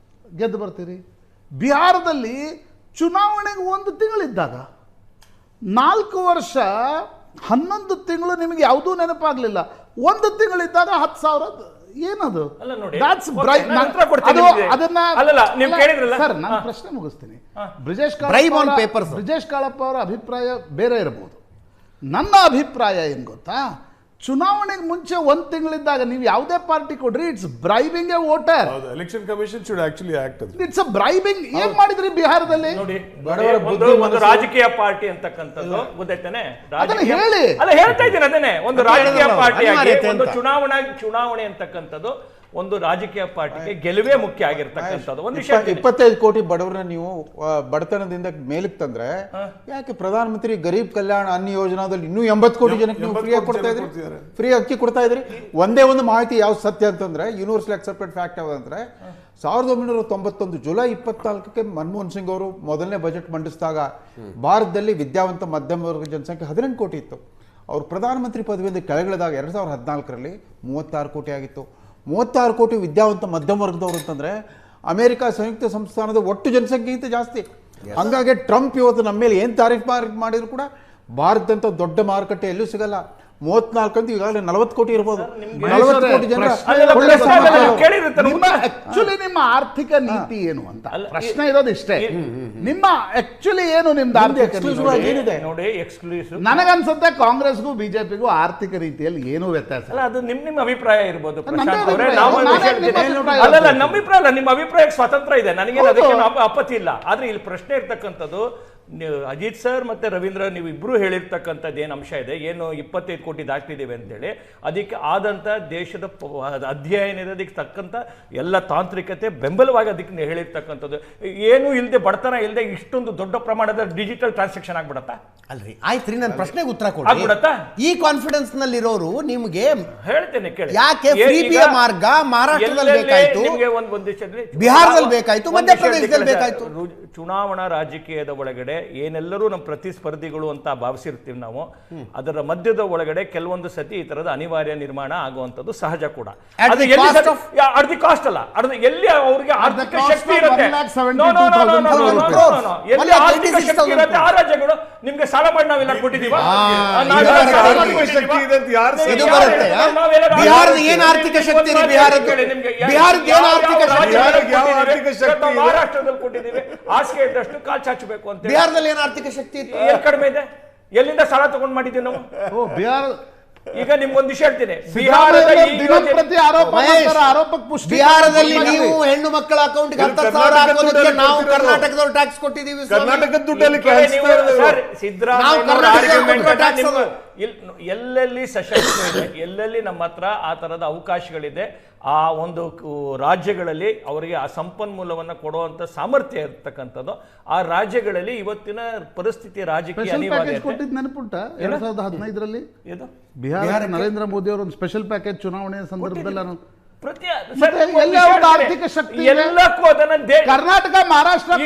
ಗೆದ್ದು ಬರ್ತೀರಿ. ಬಿಹಾರದಲ್ಲಿ ಚುನಾವಣೆಗೆ 1 ತಿಂಗಳಿದ್ದಾಗ 4 ವರ್ಷ 11 ತಿಂಗಳು ನಿಮಗೆ ಯಾವುದೂ ನೆನಪಾಗಲಿಲ್ಲ. 1 ತಿಂಗಳಿದ್ದಾಗ 10,000 ಏನದು? ಅಲ್ಲ ನೋಡಿ, That's okay, bribe. ನಾನು ಉತ್ತರ ಕೊಡ್ತೀನಿ ನಿಮ್ಗೆ. ಅಲ್ಲಲ್ಲ, ನೀವು ಕೇಳಿದ್ರಲ್ಲ. ಸರ್, ನಾನು ಪ್ರಶ್ನೆ ಮುಗಿಸ್ತೀನಿ. Brijesh Bribe on papers. Brijesh Kalappa ಅವರ ಅಭಿಪ್ರಾಯ ಬೇರೆ ಇರಬಹುದು. ನನ್ನ ಅಭಿಪ್ರಾಯ ಏನು ಗೊತ್ತಾ, ಚುನಾವಣೆಗೆ ಮುಂಚೆ 1 ತಿಂಗಳಿದ್ದಾಗ ನೀವು ಯಾವುದೇ ಪಾರ್ಟಿ ಕೊಡ್ರಿ, it's bribing a voter. Election commission should actually act. It's a bribing. ಏನ್ ಮಾಡಿದ್ರಿ ಬಿಹಾರದಲ್ಲಿ? ನೋಡಿ, ಬಡವರ ಒಂದು ಒಂದು ರಾಜಕೀಯ ಪಾರ್ಟಿ ಅಂತಕ್ಕಂಥದ್ದು ಗೊತ್ತಾಯ್ತಾನೆ. ಅದನ್ನ ಹೇಳಿ. ಅಲ್ಲ, ಹೇಳ್ತಾ ಇದ್ದೀನಿ ಅದನ್ನೇ. ಒಂದು ರಾಜಕೀಯ ಪಾರ್ಟಿಯಾಗಿ ಅನಿವಾರ್ಯತೆ ಒಂದು ಅಂತ. ಚುನಾವಣೆ ಅಂತಕ್ಕಂಥದ್ದು ಒಂದು ರಾಜಕೀಯ ಪಾರ್ಟಿಗೆ ಗೆಲುವೇ ಮುಖ್ಯ ಆಗಿರ್ತಕ್ಕಂಥದ್ದು. ಒಂದು ವಿಷಯ 25 ಕೋಟಿ ಬಡವರನ್ನ ನೀವು ಬಡತನದಿಂದ ಮೇಲಕ್ಕೆ ತಂದ್ರೆ ಯಾಕೆ ಪ್ರಧಾನಮಂತ್ರಿ ಗರೀಬ್ ಕಲ್ಯಾಣ ಅನ್ನ ಯೋಜನಾದಲ್ಲಿ ಇನ್ನೂ 80 ಕೋಟಿ ಜನಕ್ಕೆ ನೀವು ಫ್ರೀ ಆಗಿ ಕೊಡ್ತಾ ಇದ್ರಿ, ಫ್ರೀ ಅಕ್ಕಿ ಕೊಡ್ತಾ ಇದ್ರಿ. ಒಂದೇ ಒಂದು ಮಾಹಿತಿ ಯಾವ ಸತ್ಯ ಅಂತಂದ್ರೆ, ಯೂನಿವರ್ಸಲ್ ಅಕ್ಸೆಪ್ಟೆಡ್ ಫ್ಯಾಕ್ಟ್ ಯಾವ್ದಂದ್ರೆ 1991 ಜುಲೈ 24ಕ್ಕೆ ಮನಮೋಹನ್ ಸಿಂಗ್ ಅವರು ಮೊದಲನೇ ಬಜೆಟ್ ಮಂಡಿಸಿದಾಗ ಭಾರತದಲ್ಲಿ ವಿದ್ಯಾವಂತ ಮಧ್ಯಮ ವರ್ಗ ಜನಸಂಖ್ಯೆ 18 ಕೋಟಿ ಇತ್ತು. ಅವರು ಪ್ರಧಾನಮಂತ್ರಿ ಪದವಿಯಿಂದ ಕೆಳಗಿಳಿದಾಗ 2014ರಲ್ಲಿ 36 ಕೋಟಿ ಆಗಿತ್ತು. 36 ಕೋಟಿ ವಿದ್ಯಾವಂತ ಮಧ್ಯಮ ವರ್ಗದವರು ಅಂತಂದ್ರೆ ಅಮೆರಿಕ ಸಂಯುಕ್ತ ಸಂಸ್ಥಾನದ ಒಟ್ಟು ಜನಸಂಖ್ಯೆಗಿಂತ ಜಾಸ್ತಿ. ಹಂಗಾಗಿ ಟ್ರಂಪ್ ಇವತ್ತು ನಮ್ಮ ಮೇಲೆ ಏನು ತಾರೀಫ್ ಮಾಡಿದ್ರು ಕೂಡ ಭಾರತದಂತ ದೊಡ್ಡ ಮಾರುಕಟ್ಟೆ ಎಲ್ಲೂ ಸಿಗಲ್ಲ. 34 ಅಂತ ಈಗಾಗಲೇ 40 ಕೋಟಿ ಇರ್ಬೋದು. 40 ಕೋಟಿ ಜನ ನಿಮ್ಮ ಆರ್ಥಿಕ ನೀತಿ ಏನು ಅಂತ ಪ್ರಶ್ನೆ ಇರೋದು ಇಷ್ಟೇ. ನಿಮ್ಮ ಆಕ್ಚುಲಿ ಏನು ನಿಮ್ದು ಆರ್ಥಿಕ ಏನಿದೆ ನೋಡಿ, ಎಕ್ಸ್ಕ್ಲೂಸಿವ್. ನನಗನ್ಸುತ್ತೆ ಕಾಂಗ್ರೆಸ್ಗೂ ಬಿಜೆಪಿಗೂ ಆರ್ಥಿಕ ರೀತಿಯಲ್ಲಿ ಏನೂ ವ್ಯತ್ಯಾಸ ಅಲ್ಲ, ಅದು ನಿಮ್ಮ ಅಭಿಪ್ರಾಯ ಇರ್ಬೋದು ಪ್ರಶಾಂತ್ ನನ್ನ ಅವರೇ. ಅಭಿಪ್ರಾಯ. ನಾವು ನಾನೇ ಹೇಳ್ತೀನಿ. ನಿಮ್ಮ ಅಭಿಪ್ರಾಯ ಅಲ್ಲಲ್ಲ, ನಮ್ಮ ಅಭಿಪ್ರಾಯ ಅಲ್ಲ, ನಿಮ್ಮ ಅಭಿಪ್ರಾಯಕ್ಕೆ ಸ್ವಾತಂತ್ರ್ಯ ಇದೆ, ನನಗೇನು ಅದಕ್ಕೆ ಅಪತ್ತಿ ಇಲ್ಲ. ಆದ್ರೆ ಇಲ್ಲಿ ಪ್ರಶ್ನೆ ಇರ್ತಕ್ಕಂಥದ್ದು, ಅಜಿತ್ ಸರ್ ಮತ್ತೆ ರವೀಂದ್ರ ನೀವು ಇಬ್ರು ಹೇಳಿರ್ತಕ್ಕಂಥದ್ದು ಏನು ಅಂಶ ಇದೆ, ಏನು 25 ಕೋಟಿ ದಾಟ್ತಿದ್ದೇವೆ ಅಂತೇಳಿ, ಅದಕ್ಕೆ ಆದಂಥ ದೇಶದ ಅಧ್ಯಯನ ಅದಕ್ಕೆ ತಕ್ಕಂಥ ಎಲ್ಲ ತಾಂತ್ರಿಕತೆ ಬೆಂಬಲವಾಗಿ ಅದಕ್ಕೆ ಹೇಳಿರ್ತಕ್ಕಂಥದ್ದು. ಏನು ಇಲ್ಲದೆ, ಬಡತನ ಇಲ್ಲದೆ ಇಷ್ಟೊಂದು ದೊಡ್ಡ ಪ್ರಮಾಣದ ಡಿಜಿಟಲ್ ಟ್ರಾನ್ಸಾಕ್ಷನ್ ಆಗ್ಬಿಡತ್ತಾ? ಅಲ್ರಿ, ಆಯ್ತ್ರಿ, ನನ್ನ ಪ್ರಶ್ನೆಗೆ ಉತ್ತರ ಆಗ್ಬಿಡತ್ತಾ? ಕೊಡಿ. ಈ ಕಾನ್ಫಿಡೆನ್ಸ್ ನಲ್ಲಿರೋರು ನಿಮ್ಗೆ ಹೇಳ್ತೇನೆ ಕೇಳಿ. ಯಾಕೆ ಫ್ರೀಬಿಯ ಮಾರ್ಗ ಮಹಾರಾಷ್ಟ್ರದಲ್ಲಿ ಬೇಕಾಯ್ತು, ನಿಮಗೆ ಒಂದು ದೇಶದಲ್ಲಿ ಬಿಹಾರದಲ್ಲಿ ಬೇಕಾಯ್ತು, ಮಧ್ಯಪ್ರದೇಶದಲ್ಲಿ ಬೇಕಾಯ್ತು? ಚುನಾವಣಾ ರಾಜಕೀಯದ ಒಳಗಡೆ ಏನೆಲ್ಲರೂ ನಮ್ಮ ಪ್ರತಿಸ್ಪರ್ಧಿಗಳು ಅಂತ ಭಾವಿಸಿರ್ತೀವಿ ನಾವು, ಅದರ ಮಧ್ಯದ ಒಳಗಡೆ ಕೆಲವೊಂದು ಸತಿ ಈ ತರದ ಅನಿವಾರ್ಯ ನಿರ್ಮಾಣ ಆಗುವಂತದ್ದು ಸಹಜ ಕೂಡ. ಅದು ಎಲ್ಲಿ ಅಟ್ ದಿ ಕಾಸ್ಟ್ ಅಲ್ಲ, ಎಲ್ಲಿ ಅವ್ರಿಗೆ ಆರ್ಥಿಕ ಶಕ್ತಿ ಇರುತ್ತೆ, ಎಲ್ಲಿ ಆರ್ಥಿಕ ಶಕ್ತಿ ಇರುತ್ತೆ ಆ ರಾಜ್ಯಗಳು ನಿಮ್ಗೆ ಸಾಲ ಮಾಡಿ ನಾವೆಲ್ಲ ಕೊಟ್ಟಿದ್ದೀವಿ. ಬಿಹಾರದ ಏನ್ ಆರ್ಥಿಕ ಶಕ್ತಿ ಇದೆ? ಬಿಹಾರದ ಏನ್ ಆರ್ಥಿಕ ಶಕ್ತಿ? ಮಹಾರಾಷ್ಟ್ರದಲ್ಲಿ ಕೊಟ್ಟಿದ್ದೀವಿ, ಹಾಸಿಗೆ ಇದ್ದಷ್ಟು ಕಾಲ್ ಚಾಚಬೇಕು ಅಂತ. ಬಿಹಾರದಲ್ಲಿ ಏನ್ ಆರ್ಥಿಕ ಶಕ್ತಿ ಇತ್ತು? ಏನ್ ಕಡಿಮೆ ಇದೆ? ಎಲ್ಲಿಂದ ಸಾಲ ತಗೊಂಡ್ ಮಾಡಿದ್ದೀವಿ ನಾವು? ಬಿಹಾರ ಈಗ ನಿಮ್ಗೊಂದು ವಿಷಯ ಹೇಳ್ತೀನಿ, ಬಿಹಾರದ ಬಿಹಾರದಲ್ಲಿ ನೀವು ಹೆಣ್ಣು ಮಕ್ಕಳ ಅಕೌಂಟ್ಗೆ 10,000 ಹಾಕೋದಕ್ಕೆ ನಾವು ಕರ್ನಾಟಕದವ್ರು ಟ್ಯಾಕ್ಸ್ ಕೊಟ್ಟಿದ್ದೀವಿ. ಕರ್ನಾಟಕದ ದುಡ್ಡಲ್ಲಿ ಸಿದ್ದರಾಮಯ್ಯ ಎಲ್ಲೆಲ್ಲಿ ಸಶಕ್ತ ಇದೆ, ಎಲ್ಲೆಲ್ಲಿ ನಮ್ಮ ಹತ್ರ ಆ ತರದ ಅವಕಾಶಗಳಿದೆ, ಆ ಒಂದು ರಾಜ್ಯಗಳಲ್ಲಿ ಅವರಿಗೆ ಆ ಸಂಪನ್ಮೂಲವನ್ನು ಕೊಡುವಂತ ಸಾಮರ್ಥ್ಯ ಇರ್ತಕ್ಕಂಥದ್ದು ಆ ರಾಜ್ಯಗಳಲ್ಲಿ ಇವತ್ತಿನ ಪರಿಸ್ಥಿತಿ ರಾಜಕೀಯ ಅನಿವಾರ್ಯತೆ ಕೊಟ್ಟಿದ್ದು ನೆನಪುಂಟ 2015ರಲ್ಲಿ ಇದು ಬಿಹಾರ ನರೇಂದ್ರ ಮೋದಿ ಅವರು ಒಂದು ಸ್ಪೆಷಲ್ ಪ್ಯಾಕೇಜ್ ಚುನಾವಣೆ ಸಂದರ್ಭದಲ್ಲಿ ಆರ್ಥಿಕ ಶಕ್ತಿ ಕರ್ನಾಟಕ ಮಹಾರಾಷ್ಟ್ರ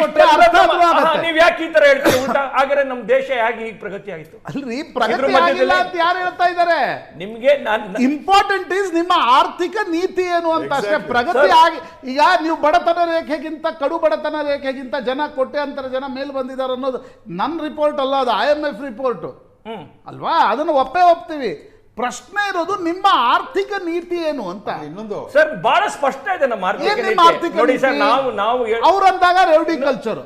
ನೀವ್ ಯಾಕೆ ಈ ತರ ಹೇಳ್ತೀವಿ ಉಲ್ಟಾ? ಹಾಗಾದ್ರೆ ನಮ್ ದೇಶ ಹೇಗೆ ಈಗ ಪ್ರಗತಿ ಆಯ್ತು? ಅಲ್ರಿ, ಪ್ರಗತಿ ಆಗಿಲ್ಲ ಅಂತ ಯಾರು ಹೇಳ್ತಾ ಇದ್ದಾರೆ? ನಿಮ್ಗೆ ಇಂಪಾರ್ಟೆಂಟ್ ಈಸ್ ನಿಮ್ಮ ಆರ್ಥಿಕ ನೀತಿ ಏನು ಅಂತ ಅಷ್ಟೇ. ಪ್ರಗತಿ ಆಗಿ ಈಗ ನೀವು ಬಡತನ ರೇಖೆಗಿಂತ ಕಡು ಬಡತನ ರೇಖೆಗಿಂತ ಜನ ಕೋಟ್ಯಾಂತರ ಜನ ಮೇಲ್ ಬಂದಿದ್ದಾರೆ ಅನ್ನೋದು ನನ್ನ ರಿಪೋರ್ಟ್ ಅಲ್ಲ, ಅದು IMF ರಿಪೋರ್ಟ್ ಅಲ್ವಾ? ಅದನ್ನು ಒಪ್ತೀವಿ. ಪ್ರಶ್ನೆ ಇರೋದು ನಿಮ್ಮ ಆರ್ಥಿಕ ನೀತಿ ಏನು ಅಂತ. ಇನ್ನೊಂದು ಸರ್ ಬಹಳ ಸ್ಪಷ್ಟ ಇದೆ ನಮ್ಮ ಆರ್ಥಿಕ ನೋಡಿ ಸರ್, ನಾವು ಅವ್ರಂದಾಗ ರೌಡಿ ಕಲ್ಚರ್,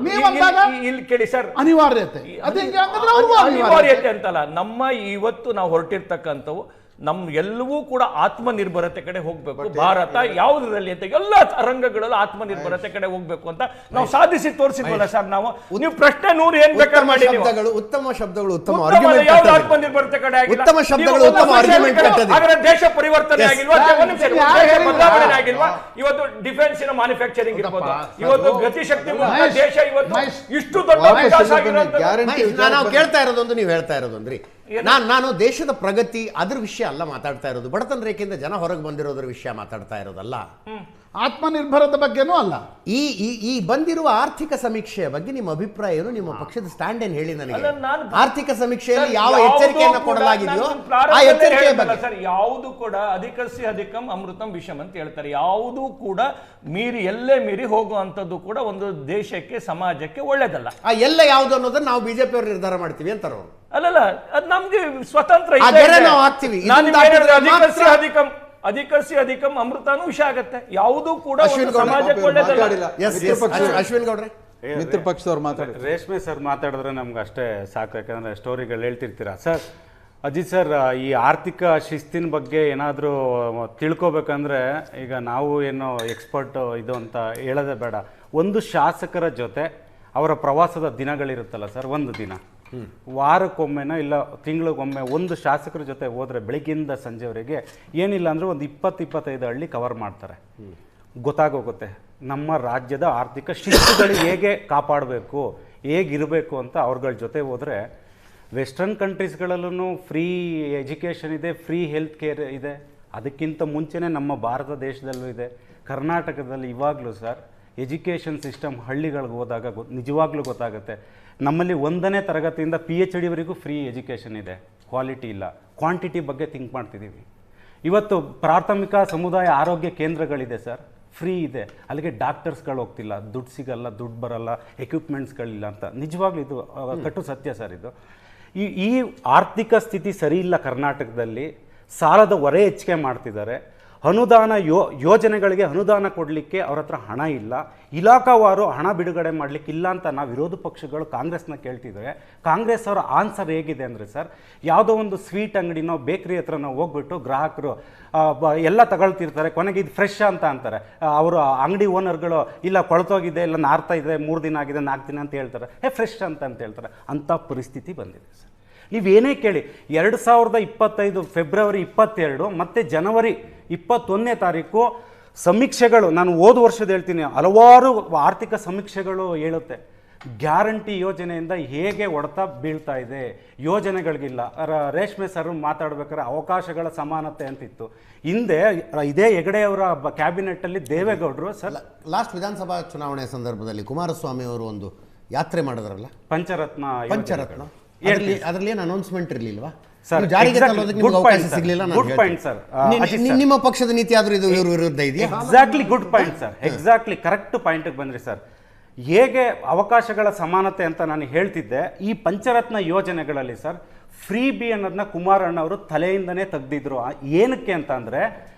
ನೀವಂದಾಗ ಇಲ್ಲಿ ಕೇಳಿ ಸರ್, ಅನಿವಾರ್ಯತೆ. ಅನಿವಾರ್ಯತೆ ಅಂತಲ್ಲ, ನಮ್ಮ ಇವತ್ತು ನಾವು ಹೊರಟಿರ್ತಕ್ಕಂಥವು ಎಲ್ಲವೂ ಕೂಡ ಆತ್ಮನಿರ್ಭರತೆ ಕಡೆ ಹೋಗ್ಬೇಕು. ಭಾರತ ಯಾವುದರಲ್ಲಿ ಅಂತ ಎಲ್ಲ ರಂಗಗಳಲ್ಲೂ ಆತ್ಮನಿರ್ಭರತೆ ಕಡೆ ಹೋಗ್ಬೇಕು ಅಂತ ನಾವು ಸಾಧಿಸಿ ತೋರಿಸಿದ್ವಲ್ಲ ಸರ್. ನಾವು ನೀವು ಪ್ರಶ್ನೆ 100 ಏನ್ ಬೇಕಾದ್ರೆ ಮಾಡಿ, ಉತ್ತಮ ಶಬ್ದಗಳು, ಉತ್ತಮ ಯಾವ್ದು ಆತ್ಮನಿರ್ಭರತೆ ಕಡೆ ಆಗಿಲ್ಲ, ಉತ್ತಮ ಶಬ್ದಗಳು, ಉತ್ತಮ ಆರ್ಗ್ಯುಮೆಂಟ್ ಕಟ್ಟದೆ. ಹಾಗಾದ್ರೆ ದೇಶ ಪರಿವರ್ತನೆ ಆಗಿಲ್ವಾ? ಬದಲಾವಣೆ ಆಗಿಲ್ವಾ? ಇವತ್ತು ಡಿಫೆನ್ಸಿನ ಮ್ಯಾನುಫ್ಯಾಕ್ಚರಿಂಗ್ ಇರ್ಬೋದು, ಇವತ್ತು ಗತಿಶಕ್ತಿ ದೇಶ ಇವತ್ತು ಇಷ್ಟು ದೊಡ್ಡ ವಿಕಾಸ ಆಗಿರೋದು. ನಾವು ಕೇಳ್ತಾ ಇರೋದೊಂದು, ನೀವು ಹೇಳ್ತಾ ಇರೋದೊಂದ್ರಿ, ನಾನು ದೇಶದ ಪ್ರಗತಿ ಅದ್ರ ವಿಷಯ ಅಲ್ಲ ಮಾತಾಡ್ತಾ ಇರೋದು, ಬಡತನ ರೇಖೆಯಿಂದ ಜನ ಹೊರಗೆ ಬಂದಿರೋದ್ರ ವಿಷಯ ಮಾತಾಡ್ತಾ ಇರೋದಲ್ಲ. ಆತ್ಮನಿರ್ಭರದ ಬಗ್ಗೆನೂ ಅಲ್ಲ. ಈ ಈ ಈ ಬಂದಿರುವ ಆರ್ಥಿಕ ಸಮೀಕ್ಷೆಯ ಬಗ್ಗೆ ನಿಮ್ಮ ಅಭಿಪ್ರಾಯ ಏನು? ನಿಮ್ಮ ಪಕ್ಷದ ಸ್ಟ್ಯಾಂಡ್ ಏನು ಹೇಳಿ ನನಗೆ. ಆರ್ಥಿಕ ಸಮೀಕ್ಷೆಯಲ್ಲಿ ಯಾವ ಎಚ್ಚರಿಕೆಯನ್ನು ಕೊಡಲಾಗಿದೆಯೋ ಆ ಎಚ್ಚರಿಕೆಯ ಬಗ್ಗೆ ಸರ್, ಯಾವುದು ಕೂಡ ಅಧಿಕಸ್ಯ ಅಧಿಕಂ ಅಮೃತಂ ವಿಷಂ ಅಂತ ಹೇಳ್ತಾರೆ. ಯಾವುದು ಕೂಡ ಎಲ್ಲೇ ಮೀರಿ ಹೋಗುವಂಥದ್ದು ಕೂಡ ಒಂದು ದೇಶಕ್ಕೆ ಸಮಾಜಕ್ಕೆ ಒಳ್ಳೇದಲ್ಲ. ಆ ಎಲ್ಲ ಯಾವುದು ಅನ್ನೋದನ್ನ ನಾವು ಬಿಜೆಪಿ ಅವರು ನಿರ್ಧಾರ ಮಾಡ್ತೀವಿ ಅಂತಾರೆ ಅವರು. ಅಲ್ಲಲ್ಲ, ಅದು ನಮ್ಗೆ ಸ್ವತಂತ್ರ ಆ ಇದೆ. ಗೆರೆ ನಾವು ಹಾಕ್ತೀವಿ. ನಾನು ಇದನ್ನ ದಾಟಿದ್ರೆ ಅಧಿಕಸ್ಯ ಮಾತ್ರ- ಅಧಿಕಂ ಅಧಿಕಸ್ಯ ಅಧಿಕಂ ಅಮೃತನೂ ವಿಷ ಆಗತ್ತೆ. ಯಾವುದೂ ಕೂಡ ಅಶ್ವಿನ್ ಒಂದು ಗೌಡ್ರೆ, ಸಮಾಜಕ್ಕೆ ಒಳ್ಳೇದಲ್ಲ. ಅಶ್ವಿನ್ ಗೌಡ್ರೆ, ಮಿತ್ರ ಪಕ್ಷದವ್ರು ಮಾತಾಡಿ. ರೇಷ್ಮೆ ಸರ್ ಮಾತಾಡಿದ್ರೆ ನಮ್ಗೆ ಅಷ್ಟೇ ಸಾಕು, ಯಾಕಂದರೆ ಸ್ಟೋರಿಗಳು ಹೇಳ್ತಿರ್ತೀರ ಸರ್. ಅಜಿತ್ ಸರ್, ಈ ಆರ್ಥಿಕ ಶಿಸ್ತಿನ ಬಗ್ಗೆ ಏನಾದರೂ ತಿಳ್ಕೊಬೇಕಂದ್ರೆ ಈಗ ನಾವು ಏನೋ ಎಕ್ಸ್ಪರ್ಟ್ ಇದು ಅಂತ ಹೇಳೋದೇ ಬೇಡ. ಒಂದು ಶಾಸಕರ ಜೊತೆ ಅವರ ಪ್ರವಾಸದ ದಿನಗಳಿರುತ್ತಲ್ಲ ಸರ್, ಒಂದು ದಿನ ವಾರಕ್ಕೊಮ್ಮೆನೋ ಇಲ್ಲ ತಿಂಗಳಿಗೊಮ್ಮೆ ಒಂದು ಶಾಸಕರ ಜೊತೆ ಹೋದರೆ ಬೆಳಗ್ಗಿಂದ ಸಂಜೆವರೆಗೆ ಏನಿಲ್ಲ ಅಂದರೆ ಒಂದು 20-25 ಹಳ್ಳಿ ಕವರ್ ಮಾಡ್ತಾರೆ. ಗೊತ್ತಾಗೋಗುತ್ತೆ ನಮ್ಮ ರಾಜ್ಯದ ಆರ್ಥಿಕ ಶಿಸ್ತುಗಳು ಹೇಗೆ ಕಾಪಾಡಬೇಕು, ಹೇಗಿರಬೇಕು ಅಂತ ಅವ್ರಗಳ ಜೊತೆ ಹೋದರೆ. ವೆಸ್ಟರ್ನ್ ಕಂಟ್ರೀಸ್ಗಳಲ್ಲೂ ಫ್ರೀ ಎಜುಕೇಷನ್ ಇದೆ, ಫ್ರೀ ಹೆಲ್ತ್ ಕೇರ್ ಇದೆ. ಅದಕ್ಕಿಂತ ಮುಂಚೆನೇ ನಮ್ಮ ಭಾರತ ದೇಶದಲ್ಲೂ ಇದೆ. ಕರ್ನಾಟಕದಲ್ಲಿ ಇವಾಗಲೂ ಸರ್ ಎಜುಕೇಷನ್ ಸಿಸ್ಟಮ್ ಹಳ್ಳಿಗಳಿಗೆ ಹೋದಾಗ ನಿಜವಾಗ್ಲೂ ಗೊತ್ತಾಗುತ್ತೆ. ನಮ್ಮಲ್ಲಿ 1ನೇ ತರಗತಿಯಿಂದ PhD ವರೆಗೂ ಫ್ರೀ ಎಜುಕೇಷನ್ ಇದೆ. ಕ್ವಾಲಿಟಿ ಇಲ್ಲ, ಕ್ವಾಂಟಿಟಿ ಬಗ್ಗೆ ಥಿಂಕ್ ಮಾಡ್ತಿದ್ದೀವಿ. ಇವತ್ತು ಪ್ರಾಥಮಿಕ ಸಮುದಾಯ ಆರೋಗ್ಯ ಕೇಂದ್ರಗಳಿದೆ ಸರ್, ಫ್ರೀ ಇದೆ. ಅಲ್ಲಿಗೆ ಡಾಕ್ಟರ್ಸ್ಗಳು ಹೋಗ್ತಿಲ್ಲ, ದುಡ್ಡು ಸಿಗಲ್ಲ, ದುಡ್ಡು ಬರಲ್ಲ, ಎಕ್ವಿಪ್ಮೆಂಟ್ಸ್ಗಳಿಲ್ಲ ಅಂತ. ನಿಜವಾಗ್ಲೂ ಇದು ಕಟ್ಟು ಸತ್ಯ ಸರ್. ಇದು ಈ ಆರ್ಥಿಕ ಸ್ಥಿತಿ ಸರಿ ಇಲ್ಲ ಕರ್ನಾಟಕದಲ್ಲಿ. ಸಾಲದ ಹೊರೆ ಹೆಚ್ಚಿಗೆ ಮಾಡ್ತಿದ್ದಾರೆ. ಅನುದಾನ ಯೋಜನೆಗಳಿಗೆ ಅನುದಾನ ಕೊಡಲಿಕ್ಕೆ ಅವ್ರ ಹತ್ರ ಹಣ ಇಲ್ಲ. ಇಲಾಖಾವಾರು ಹಣ ಬಿಡುಗಡೆ ಮಾಡಲಿಕ್ಕೆ ಇಲ್ಲ ಅಂತ ನಾವು ವಿರೋಧ ಪಕ್ಷಗಳು ಕಾಂಗ್ರೆಸ್ನ ಕೇಳ್ತಿದ್ದಾರೆ. ಕಾಂಗ್ರೆಸ್ ಅವರ ಆನ್ಸರ್ ಹೇಗಿದೆ ಅಂದರೆ ಸರ್, ಯಾವುದೋ ಒಂದು ಸ್ವೀಟ್ ಅಂಗಡಿನೋ ಬೇಕ್ರಿ ಹತ್ರ ನಾವು ಹೋಗ್ಬಿಟ್ಟು ಗ್ರಾಹಕರು ಎಲ್ಲ ತಗೊಳ್ತಿರ್ತಾರೆ, ಕೊನೆಗೆ ಇದು ಫ್ರೆಶ್ ಅಂತ ಅಂತಾರೆ. ಅವರು ಅಂಗಡಿ ಓನರ್ಗಳು ಇಲ್ಲ ಕೊಳ್ತೋಗಿದೆ, ಇಲ್ಲ ನಾರ್ತಾ ಇದೆ, 3 ದಿನ ಆಗಿದೆ, 4 ದಿನ ಅಂತ ಹೇಳ್ತಾರೆ, ಫ್ರೆಶ್ ಅಂತ ಹೇಳ್ತಾರೆ. ಅಂಥ ಪರಿಸ್ಥಿತಿ ಬಂದಿದೆ ಸರ್. ನೀವೇನೇ ಕೇಳಿ, 2025 ಫೆಬ್ರವರಿ 22 ಮತ್ತು ಜನವರಿ 21ನೇ ತಾರೀಕು ಸಮೀಕ್ಷೆಗಳು, ನಾನು ಹೋದ ವರ್ಷದ ಹೇಳ್ತೀನಿ, ಹಲವಾರು ಆರ್ಥಿಕ ಸಮೀಕ್ಷೆಗಳು ಹೇಳುತ್ತೆ ಗ್ಯಾರಂಟಿ ಯೋಜನೆಯಿಂದ ಹೇಗೆ ಹೊಡೆತ ಬೀಳ್ತಾ ಇದೆ, ಯೋಜನೆಗಳಿಗಿಲ್ಲ. ರೇಷ್ಮೆ ಸರ್ ಮಾತಾಡ್ಬೇಕಾದ್ರೆ ಅವಕಾಶಗಳ ಸಮಾನತೆ ಅಂತಿತ್ತು. ಹಿಂದೆ ಇದೇ ಹೆಗಡೆಯವರ ಕ್ಯಾಬಿನೆಟ್ಟಲ್ಲಿ ದೇವೇಗೌಡರು ಸರ್ ಲಾಸ್ಟ್ ವಿಧಾನಸಭಾ ಚುನಾವಣೆ ಸಂದರ್ಭದಲ್ಲಿ ಕುಮಾರಸ್ವಾಮಿ ಅವರು ಒಂದು ಯಾತ್ರೆ ಮಾಡಿದ್ರಲ್ಲ, ಪಂಚರತ್ನ. ಅದರಲ್ಲಿ ಏನು ಅನೌನ್ಸ್ಮೆಂಟ್ ಇರಲಿಲ್ವಾ? ಸರ್, ಜಾರಿಗೆ exactly, ತರೋದಕ್ಕೆ good ನಿಮ್ಗೆ point, ಅವಕಾಶ sir. ಸಿಗಲಿಲ್ಲ. Good point, sir. Ajit sir. ನಿಮ್ಮ ಪಕ್ಷದ ನೀತಿ ಆದ್ರೂ ಇದು ಇವ್ರ ವಿರುದ್ಧ ಇದೆಯಾ? Exactly good point sir, exactly correct ಪಾಯಿಂಟ್ಗೆ ಬಂದ್ರಿ ಸರ್. ಹೇಗೆ ಅವಕಾಶಗಳ ಸಮಾನತೆ ಅಂತ ನಾನು ಹೇಳ್ತಿದ್ದೆ, ಈ ಪಂಚರತ್ನ ಯೋಜನೆಗಳಲ್ಲಿ ಸರ್ ಫ್ರೀ ಬಿ ಅನ್ನೋದನ್ನ ಕುಮಾರಣ್ಣ ಅವರು ತಲೆಯಿಂದನೇ ತೆಗೆದಿದ್ರು. ಏನಕ್ಕೆ ಅಂತ ಅಂದರೆ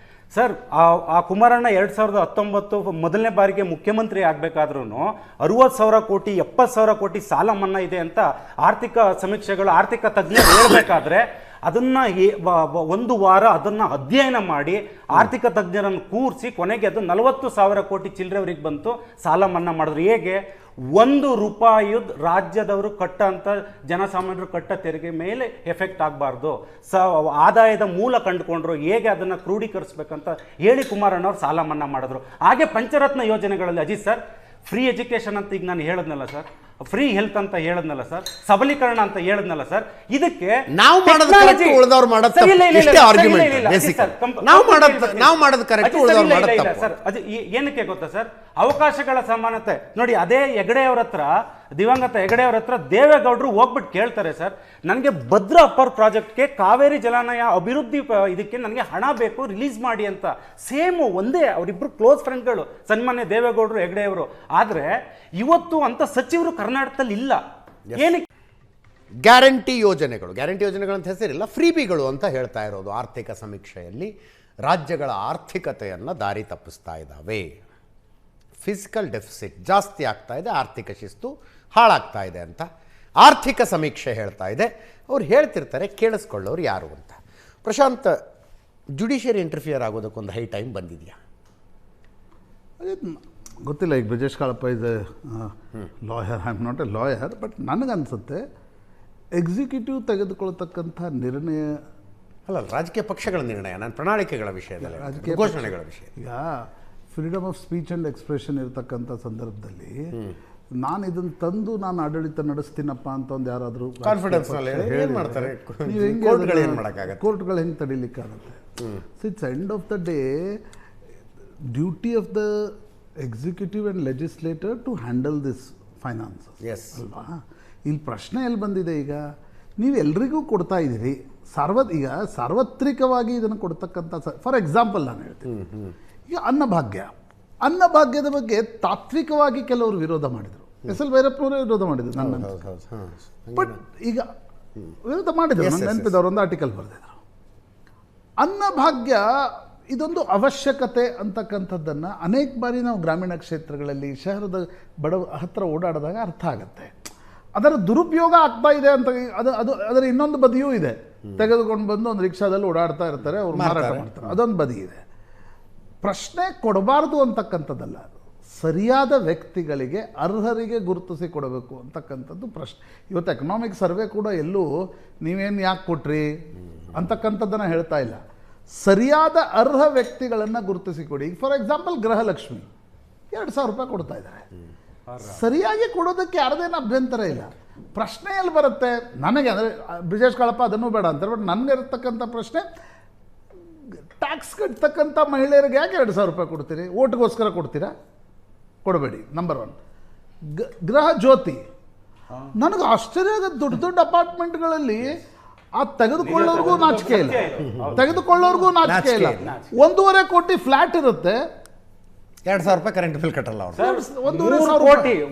ಸರ್, ಆ ಕುಮಾರಣ್ಣ 2019 ಮೊದಲನೇ ಬಾರಿಗೆ ಮುಖ್ಯಮಂತ್ರಿ ಆಗಬೇಕಾದ್ರೂ 60,000 ಕೋಟಿ 70,000 ಕೋಟಿ ಸಾಲ ಮನ್ನಾ ಇದೆ ಅಂತ ಆರ್ಥಿಕ ಸಮೀಕ್ಷೆಗಳು, ಆರ್ಥಿಕ ತಜ್ಞರು ಹೇಳಬೇಕಾದ್ರೆ ಅದನ್ನು 1 ವಾರ ಅದನ್ನು ಅಧ್ಯಯನ ಮಾಡಿ ಆರ್ಥಿಕ ತಜ್ಞರನ್ನು ಕೂರಿಸಿ ಕೊನೆಗೆ ಅದು 40,000 ಕೋಟಿ ಚಿಲ್ಲರೆವರೆಗೆ ಬಂತು, ಸಾಲ ಮನ್ನಾ ಮಾಡಿದ್ರು. ಹೇಗೆ? 1 ರೂಪಾಯಿ ರಾಜ್ಯದವರು ಕಟ್ಟಂತ ಜನಸಾಮಾನ್ಯರು ಕಟ್ಟ ತೆರಿಗೆ ಮೇಲೆ ಎಫೆಕ್ಟ್ ಆಗಬಾರ್ದು, ಆದಾಯದ ಮೂಲ ಕಂಡುಕೊಂಡ್ರು, ಹೇಗೆ ಅದನ್ನು ಕ್ರೋಢೀಕರಿಸ್ಬೇಕಂತ ಹೇಳಿ ಕುಮಾರಣ್ಣವ್ರು ಸಾಲ ಮನ್ನಾ ಮಾಡಿದ್ರು. ಹಾಗೆ ಪಂಚರತ್ನ ಯೋಜನೆಗಳಲ್ಲಿ ಅಜಿತ್ ಸರ್, ಫ್ರೀ ಎಜುಕೇಷನ್ ಅಂತ ಈಗ ನಾನು ಹೇಳದ್ನಲ್ಲ ಸರ್, ಫ್ರೀ ಹೆಲ್ತ್ ಅಂತ ಹೇಳದ್ನಲ್ಲ ಸರ್, ಸಬಲೀಕರಣ ಅಂತ ಹೇಳದ್ನಲ್ಲ ಸರ್, ಇದಕ್ಕೆ ನಾವು ಮಾಡೋದು ಕರೆಕ್ಟ್, ಉಳಿದವರು ಮಾಡೋದು ತಪ್ಪು. ಇಷ್ಟೇ ಆರ್ಗ್ಯುಮೆಂಟ್ ಬೇಸಿಕ್. ನಾವು ಮಾಡೋದು ಕರೆಕ್ಟ್, ಉಳಿದವರು ಮಾಡೋದು ತಪ್ಪು. ಸರ್ ಅದು ಏನಕ್ಕೆ ಗೊತ್ತಾ ಸರ್, ಅವಕಾಶಗಳ ಸಮಾನತೆ ನೋಡಿ. ಅದೇ ಹೆಗಡೆಯವ್ರ ಹತ್ರ, ದಿವಂಗತ ಹೆಗಡೆಯವ್ರ ಹತ್ರ ದೇವೇಗೌಡರು ಹೋಗ್ಬಿಟ್ಟು ಕೇಳ್ತಾರೆ ಸರ್, ನನಗೆ ಭದ್ರಾ ಅಪ್ಪರ್ ಪ್ರಾಜೆಕ್ಟ್ಗೆ ಕಾವೇರಿ ಜಲಾನಯ ಅಭಿವೃದ್ಧಿ ಇದಕ್ಕೆ ನನಗೆ ಹಣ ಬೇಕು, ರಿಲೀಸ್ ಮಾಡಿ ಅಂತ. ಸೇಮ್ ಒಂದೇ, ಅವರಿಬ್ಬರು ಕ್ಲೋಸ್ ಫ್ರೆಂಡ್ಗಳು, ಸನ್ಮಾನ್ಯ ದೇವೇಗೌಡರು ಹೆಗಡೆಯವರು. ಆದರೆ ಇವತ್ತು ಅಂತ ಸಚಿವರು ಕರ್ನಾಟಕದಲ್ಲಿ ಇಲ್ಲ. ಏನಕ್ಕೆ? ಗ್ಯಾರಂಟಿ ಯೋಜನೆಗಳಂತ ಹೆಸರಿಲ್ಲ, ಫ್ರೀಬಿಗಳು ಅಂತ ಹೇಳ್ತಾ ಇರೋದು. ಆರ್ಥಿಕ ಸಮೀಕ್ಷೆಯಲ್ಲಿ ರಾಜ್ಯಗಳ ಆರ್ಥಿಕತೆಯನ್ನು ದಾರಿ ತಪ್ಪಿಸ್ತಾ ಇದ್ದಾವೆ. ಫಿಸಿಕಲ್ ಡೆಫಿಸಿಟ್ ಜಾಸ್ತಿ ಆಗ್ತಾ ಇದೆ, ಆರ್ಥಿಕ ಶಿಸ್ತು ಹಾಳಾಗ್ತಾ ಇದೆ ಅಂತ ಆರ್ಥಿಕ ಸಮೀಕ್ಷೆ ಹೇಳ್ತಾ ಇದೆ. ಅವ್ರು ಹೇಳ್ತಿರ್ತಾರೆ, ಕೇಳಿಸ್ಕೊಳ್ಳೋರು ಯಾರು ಅಂತ. ಪ್ರಶಾಂತ್, ಜುಡಿಷಿಯರಿ ಇಂಟರ್ಫಿಯರ್ ಆಗೋದಕ್ಕೊಂದು ಹೈ ಟೈಮ್ ಬಂದಿದೆಯಾ? ಗೊತ್ತಿಲ್ಲ. ಈಗ Brijesh Kalappa is a lawyer, I am not a lawyer, but ನನಗನ್ಸುತ್ತೆ ಎಕ್ಸಿಕ್ಯೂಟಿವ್ ತೆಗೆದುಕೊಳ್ತಕ್ಕಂಥ ನಿರ್ಣಯ ಅಲ್ಲ, ರಾಜಕೀಯ ಪಕ್ಷಗಳ ನಿರ್ಣಯ, ನಾನು ಪ್ರಣಾಳಿಕೆಗಳ ವಿಷಯದಲ್ಲಿ, ರಾಜಕೀಯ ಘೋಷಣೆಗಳ ವಿಷಯ. ಈಗ freedom of speech and expression ಇರತಕ್ಕಂಥ ಸಂದರ್ಭದಲ್ಲಿ ನಾನು ಇದನ್ನು ತಂದು ನಾನು ಆಡಳಿತ ನಡೆಸ್ತೀನಪ್ಪ ಅಂತ ಒಂದು ಯಾರಾದರೂ ಕಾನ್ಫಿಡೆನ್ಸ್ ಮಾಡ್ತಾರೆ, ಕೋರ್ಟ್ಗಳು ಹೆಂಗೆ ತಡಿಲಿಕ್ಕಾಗತ್ತೆ? It's end of the day duty of the executive and legislator to handle this finances. ಅಲ್ವಾ? ಇಲ್ಲಿ ಪ್ರಶ್ನೆ ಎಲ್ಲಿ ಬಂದಿದೆ ಈಗ, ನೀವು ಎಲ್ರಿಗೂ ಕೊಡ್ತಾ ಇದ್ದೀರಿ, ಈಗ ಸಾರ್ವತ್ರಿಕವಾಗಿ ಇದನ್ನು ಕೊಡ್ತಕ್ಕಂಥ ಫಾರ್ ಎಕ್ಸಾಂಪಲ್ ನಾನು ಹೇಳ್ತೀನಿ, ಈಗ ಅನ್ನಭಾಗ್ಯದ ಬಗ್ಗೆ ತಾತ್ವಿಕವಾಗಿ ಕೆಲವರು ವಿರೋಧ ಮಾಡಿದರು. ಎಸ್ ಎಲ್ ಭೈರಪ್ಪನವರೇ ವಿರೋಧ ಮಾಡಿದರು, ಬಟ್ ಈಗ ವಿರೋಧ ಮಾಡಿದರು, ನನ್ನ ನೆನಪಿದವರು ಒಂದು ಆರ್ಟಿಕಲ್ ಬರೆದಿದ್ರು. ಅನ್ನಭಾಗ್ಯ ಇದೊಂದು ಅವಶ್ಯಕತೆ ಅಂತಕ್ಕಂಥದ್ದನ್ನು ಅನೇಕ ಬಾರಿ ನಾವು ಗ್ರಾಮೀಣ ಕ್ಷೇತ್ರಗಳಲ್ಲಿ ಶಹರದ ಹತ್ತಿರ ಓಡಾಡಿದಾಗ ಅರ್ಥ ಆಗುತ್ತೆ. ಅದರ ದುರುಪಯೋಗ ಆಗ್ತಾ ಇದೆ ಅಂತ ಅದರ ಇನ್ನೊಂದು ಬದಿಯೂ ಇದೆ. ತೆಗೆದುಕೊಂಡು ಬಂದು ಒಂದು ರಿಕ್ಷಾದಲ್ಲಿ ಓಡಾಡ್ತಾ ಇರ್ತಾರೆ, ಅವ್ರು ಮಾರಾಟ ಮಾಡ್ತಾರೆ, ಅದೊಂದು ಬದಿ ಇದೆ. ಪ್ರಶ್ನೆ ಕೊಡಬಾರ್ದು ಅಂತಕ್ಕಂಥದ್ದಲ್ಲ, ಸರಿಯಾದ ವ್ಯಕ್ತಿಗಳಿಗೆ ಅರ್ಹರಿಗೆ ಗುರುತಿಸಿ ಕೊಡಬೇಕು ಅಂತಕ್ಕಂಥದ್ದು ಪ್ರಶ್ನೆ. ಇವತ್ತು ಎಕನಾಮಿಕ್ ಸರ್ವೆ ಕೂಡ ಎಲ್ಲೂ ನೀವೇನು ಯಾಕೆ ಕೊಟ್ರಿ ಅಂತಕ್ಕಂಥದ್ದನ್ನು ಹೇಳ್ತಾ ಇಲ್ಲ, ಸರಿಯಾದ ಅರ್ಹ ವ್ಯಕ್ತಿಗಳನ್ನು ಗುರುತಿಸಿ ಕೊಡಿ. ಈಗ ಫಾರ್ ಎಕ್ಸಾಂಪಲ್ ಗೃಹಲಕ್ಷ್ಮಿ 2,000 ರೂಪಾಯಿ ಕೊಡ್ತಾ ಇದ್ದಾರೆ, ಸರಿಯಾಗಿ ಕೊಡೋದಕ್ಕೆ ಯಾರದೇನು ಅಭ್ಯಂತರ ಇಲ್ಲ. ಪ್ರಶ್ನೆ ಎಲ್ಲಿ ಬರುತ್ತೆ ನನಗೆ, ಅಂದರೆ ಬ್ರಿಜೇಶ್ ಕಾಳಪ್ಪ ಅದನ್ನೂ ಬೇಡ ಅಂತಾರೆ, ಬಟ್ ನನಗೆ ಇರತಕ್ಕಂಥ ಪ್ರಶ್ನೆ, ಟ್ಯಾಕ್ಸ್ ಕಟ್ತಕ್ಕಂಥ ಮಹಿಳೆಯರಿಗೆ ಯಾಕೆ 2,000 ರೂಪಾಯಿ ಕೊಡ್ತೀರಿ? ಓಟ್ಗೋಸ್ಕರ ಕೊಡ್ತೀರಾ? ಕೊಡಬೇಡಿ. ನಂಬರ್ 1. ಗೃಹ ಜ್ಯೋತಿ, ನನಗೆ ಆಶ್ಚರ್ಯ ಆಗುತ್ತೆ, ದೊಡ್ಡ ದೊಡ್ಡ ಅಪಾರ್ಟ್ಮೆಂಟ್ಗಳಲ್ಲಿ ಆ ತೆಗೆದುಕೊಳ್ಳೋರ್ಗೂ ನಾಚಿಕೆ ಇಲ್ಲ, 1.5 ಕೋಟಿ ಫ್ಲಾಟ್ ಇರುತ್ತೆ, 2,000 ರೂಪಾಯಿ ಕರೆಂಟ್ ಬಿಲ್ ಕಟ್ಟಲ್ಲ ಅವರು.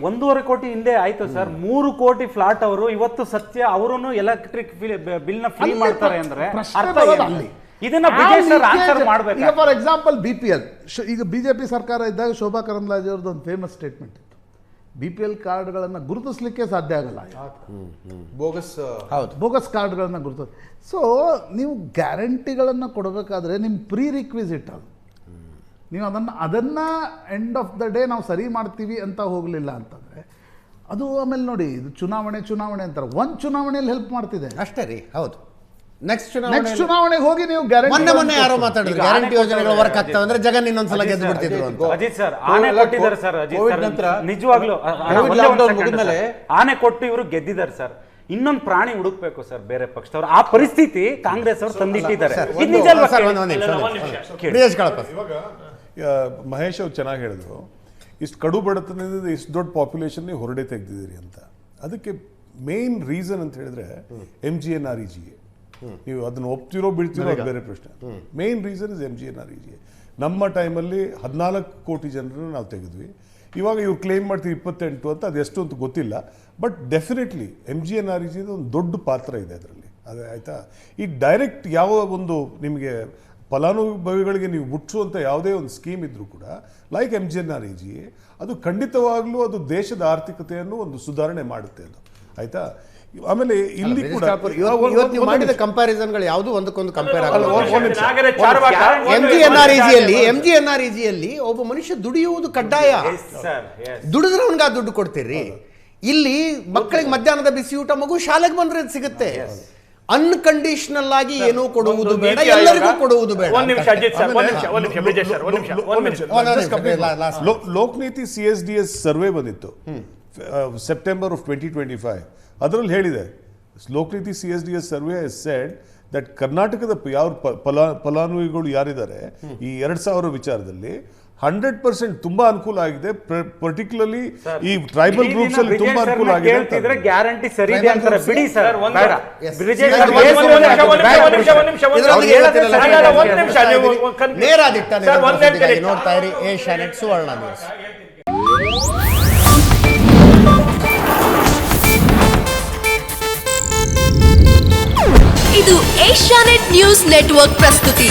1.5 ಕೋಟಿ ಹಿಂದೆ ಆಯ್ತು ಸರ್, 3 ಕೋಟಿ ಫ್ಲಾಟ್ ಅವರು ಇವತ್ತು ಸತ್ಯ ಅವರು ಎಲೆಕ್ಟ್ರಿಕ್ ಬಿಲ್ ನ ಫ್ರೀ ಮಾಡ್ತಾರೆ ಅಂದ್ರೆ ಅರ್ಥ ಏನು? ಇದನ್ನ ಮಾಡಬೇಕು. ಈಗ ಫಾರ್ ಎಕ್ಸಾಂಪಲ್ BPL, ಈಗ ಬಿಜೆಪಿ ಸರ್ಕಾರ ಇದ್ದಾಗ ಶೋಭಾ ಕರಂದ್ಲಾಜೆ ಅವ್ರದ್ದು ಒಂದು ಫೇಮಸ್ ಸ್ಟೇಟ್ಮೆಂಟ್ ಇತ್ತು, BPL ಕಾರ್ಡ್ಗಳನ್ನು ಗುರುತಿಸ್ಲಿಕ್ಕೆ ಸಾಧ್ಯ ಆಗಲ್ಲ, ಬೋಗಸ್ ಕಾರ್ಡ್ಗಳನ್ನು ಗುರುತಿಸ್. ಸೊ ನೀವು ಗ್ಯಾರಂಟಿಗಳನ್ನು ಕೊಡಬೇಕಾದ್ರೆ ನಿಮ್ಮ ಪ್ರೀ ರಿಕ್ವಿಸಿಟ್ ಅದು, ನೀವು ಅದನ್ನು ಎಂಡ್ ಆಫ್ ದ ಡೇ ನಾವು ಸರಿ ಮಾಡ್ತೀವಿ ಅಂತ ಹೋಗಲಿಲ್ಲ ಅಂತಂದರೆ ಅದು ಆಮೇಲೆ ನೋಡಿ, ಇದು ಚುನಾವಣೆ ಅಂತಾರೆ, ಒಂದು ಚುನಾವಣೆಯಲ್ಲಿ ಹೆಲ್ಪ್ ಮಾಡ್ತಿದೆ ಅಷ್ಟೇ ರೀ. ಹೌದು, ನೆಕ್ಸ್ಟ್ ಚುನಾವಣೆಗೆ ಹೋಗಿ ನೀವು ಗ್ಯಾರಂಟಿ, ಮೊನ್ನೆ ಯಾರೋ ಮಾತಾಡಿದ್ರು ಗ್ಯಾರಂಟಿ ಯೋಜನೆಗಳು ವರ್ಕ್ ಆಗ್ತವೆ ಅಂದ್ರೆ ಜಗನ್ ಇನ್ನೊಂದ್ಸಲ ಗೆದ್ದು ಬಿಡ್ತಿದ್ರು ಅಂತ. ಅಜಿತ್ ಸರ್ ಆನೆ ಕೊಟ್ಟಿದ್ದಾರೆ ಸರ್, ನಿಜವಾಗ್ಲೂ ಆನೆ ಕೊಟ್ಟು ಇವರು ಗೆದ್ದಿದ್ದಾರೆ ಸರ್. ಇನ್ನೊಂದು ಪ್ರಾಣಿ ಹುಡುಕ್ಬೇಕು ಸರ್ ಬೇರೆ ಪಕ್ಷದವರು, ಆ ಪರಿಸ್ಥಿತಿ ಕಾಂಗ್ರೆಸ್ ಅವರು ತಂದಿಟ್ಟಿದ್ದಾರೆ. ಇವಾಗ ಮಹೇಶ್ ಅವ್ರು ಚೆನ್ನಾಗಿ ಹೇಳಿದ್ರು, ಇಷ್ಟು ಕಡು ಬಡತನದಿಂದ ಇಷ್ಟು ದೊಡ್ಡ ಪಾಪ್ಯುಲೇಷನ್ ಹೊರಡೆ ತೆಗೆದಿದ್ದೀರಿ ಅಂತ. ಅದಕ್ಕೆ ಮೇನ್ ರೀಸನ್ ಅಂತ ಹೇಳಿದ್ರೆ MGNREGA. ನೀವು ಅದನ್ನು ಒಪ್ತಿರೋ ಬಿಡ್ತಿರೋ ಅದು ಬೇರೆ ಪ್ರಶ್ನೆ. Main reason is MGNREGA. ನಮ್ಮ ಟೈಮಲ್ಲಿ 14 ಕೋಟಿ ಜನರನ್ನು ನಾವು ತೆಗೆದ್ವಿ. ಇವಾಗ ಇವ್ರು ಕ್ಲೇಮ್ ಮಾಡ್ತೀವಿ 28 ಅಂತ, ಅದು ಎಷ್ಟು ಅಂತ ಗೊತ್ತಿಲ್ಲ. ಬಟ್ ಡೆಫಿನೆಟ್ಲಿ MGNREGA ಒಂದು ದೊಡ್ಡ ಪಾತ್ರ ಇದೆ ಅದರಲ್ಲಿ. ಅದೇ ಆಯಿತಾ. ಈ ಡೈರೆಕ್ಟ್ ಯಾವ ಒಂದು ನಿಮಗೆ ಫಲಾನುಭವಿಗಳಿಗೆ ನೀವು ಮುಟ್ಟುವಂಥ ಯಾವುದೇ ಒಂದು ಸ್ಕೀಮ್ ಇದ್ರೂ ಕೂಡ ಲೈಕ್ MGNREGA, ಅದು ಖಂಡಿತವಾಗ್ಲೂ ಅದು ದೇಶದ ಆರ್ಥಿಕತೆಯನ್ನು ಒಂದು ಸುಧಾರಣೆ ಮಾಡುತ್ತೆ ಅದು, ಆಯ್ತಾ. ಆಮೇಲೆ ಇಲ್ಲಿ ಕೂಡ ಮಾಡಿದ ಕಂಪ್ಯಾರಿಸನ್ಗಳು ಯಾವುದು ಒಂದಕ್ಕೊಂದು ಕಂಪೇರ್ ಆಗಲ್ಲ. MGNREGA ಒಬ್ಬ ಮನುಷ್ಯ ದುಡಿಯುವುದು ಕಡ್ಡಾಯ, ದುಡಿದ್ರೆ ಅವನಿಗೆ ಆ ದುಡ್ಡು ಕೊಡ್ತೀರಿ. ಇಲ್ಲಿ ಮಕ್ಕಳಿಗೆ ಮಧ್ಯಾಹ್ನದ ಬಿಸಿ ಊಟ ಮಗು ಶಾಲೆಗೆ ಬಂದ್ರೆ ಸಿಗುತ್ತೆ. ಅನ್ಕಂಡೀಷನಲ್ ಆಗಿ ಏನೂ ಕೊಡುವುದು ಬೇಡ, ಎಲ್ಲರಿಗೂ ಕೊಡುವುದು ಬೇಡ. ಲೋಕನೀತಿ CSDS ಸರ್ವೆ ಬಂದಿತ್ತು ಸೆಪ್ಟೆಂಬರ್ ಆಫ್ 2025. ಅದರಲ್ಲಿ ಹೇಳಿದೆ, Lokniti CSDS survey said that ಕರ್ನಾಟಕದ ಯಾವ ಫಲಾನುಭವಿಗಳು ಯಾರಿದ್ದಾರೆ ಈ 2,000 ವಿಚಾರದಲ್ಲಿ 100% ತುಂಬಾ ಅನುಕೂಲ ಆಗಿದೆ. ಪರ್ಟಿಕ್ಯುಲರ್ಲಿ ಈ ಟ್ರೈಬಲ್ ಗ್ರೂಪ್ಸ್ ಅಲ್ಲಿ ತುಂಬಾ ಅನುಕೂಲ ಆಗಿದೆ. ಗ್ಯಾರಂಟಿ ಸರಿ ಇದೆ ಅಂತಾರೆ, ಬಿಡಿ ಸರ್. ನೋಡ್ತಾ ಇರಿ ಏಷ್ಯಾನೆಟ್ ಸುವರ್ಣ ನ್ಯೂಸ್. ಇದು ಏಷ್ಯಾನೆಟ್ ನ್ಯೂಸ್ ನೆಟ್ವರ್ಕ್ ಪ್ರಸ್ತುತಿ.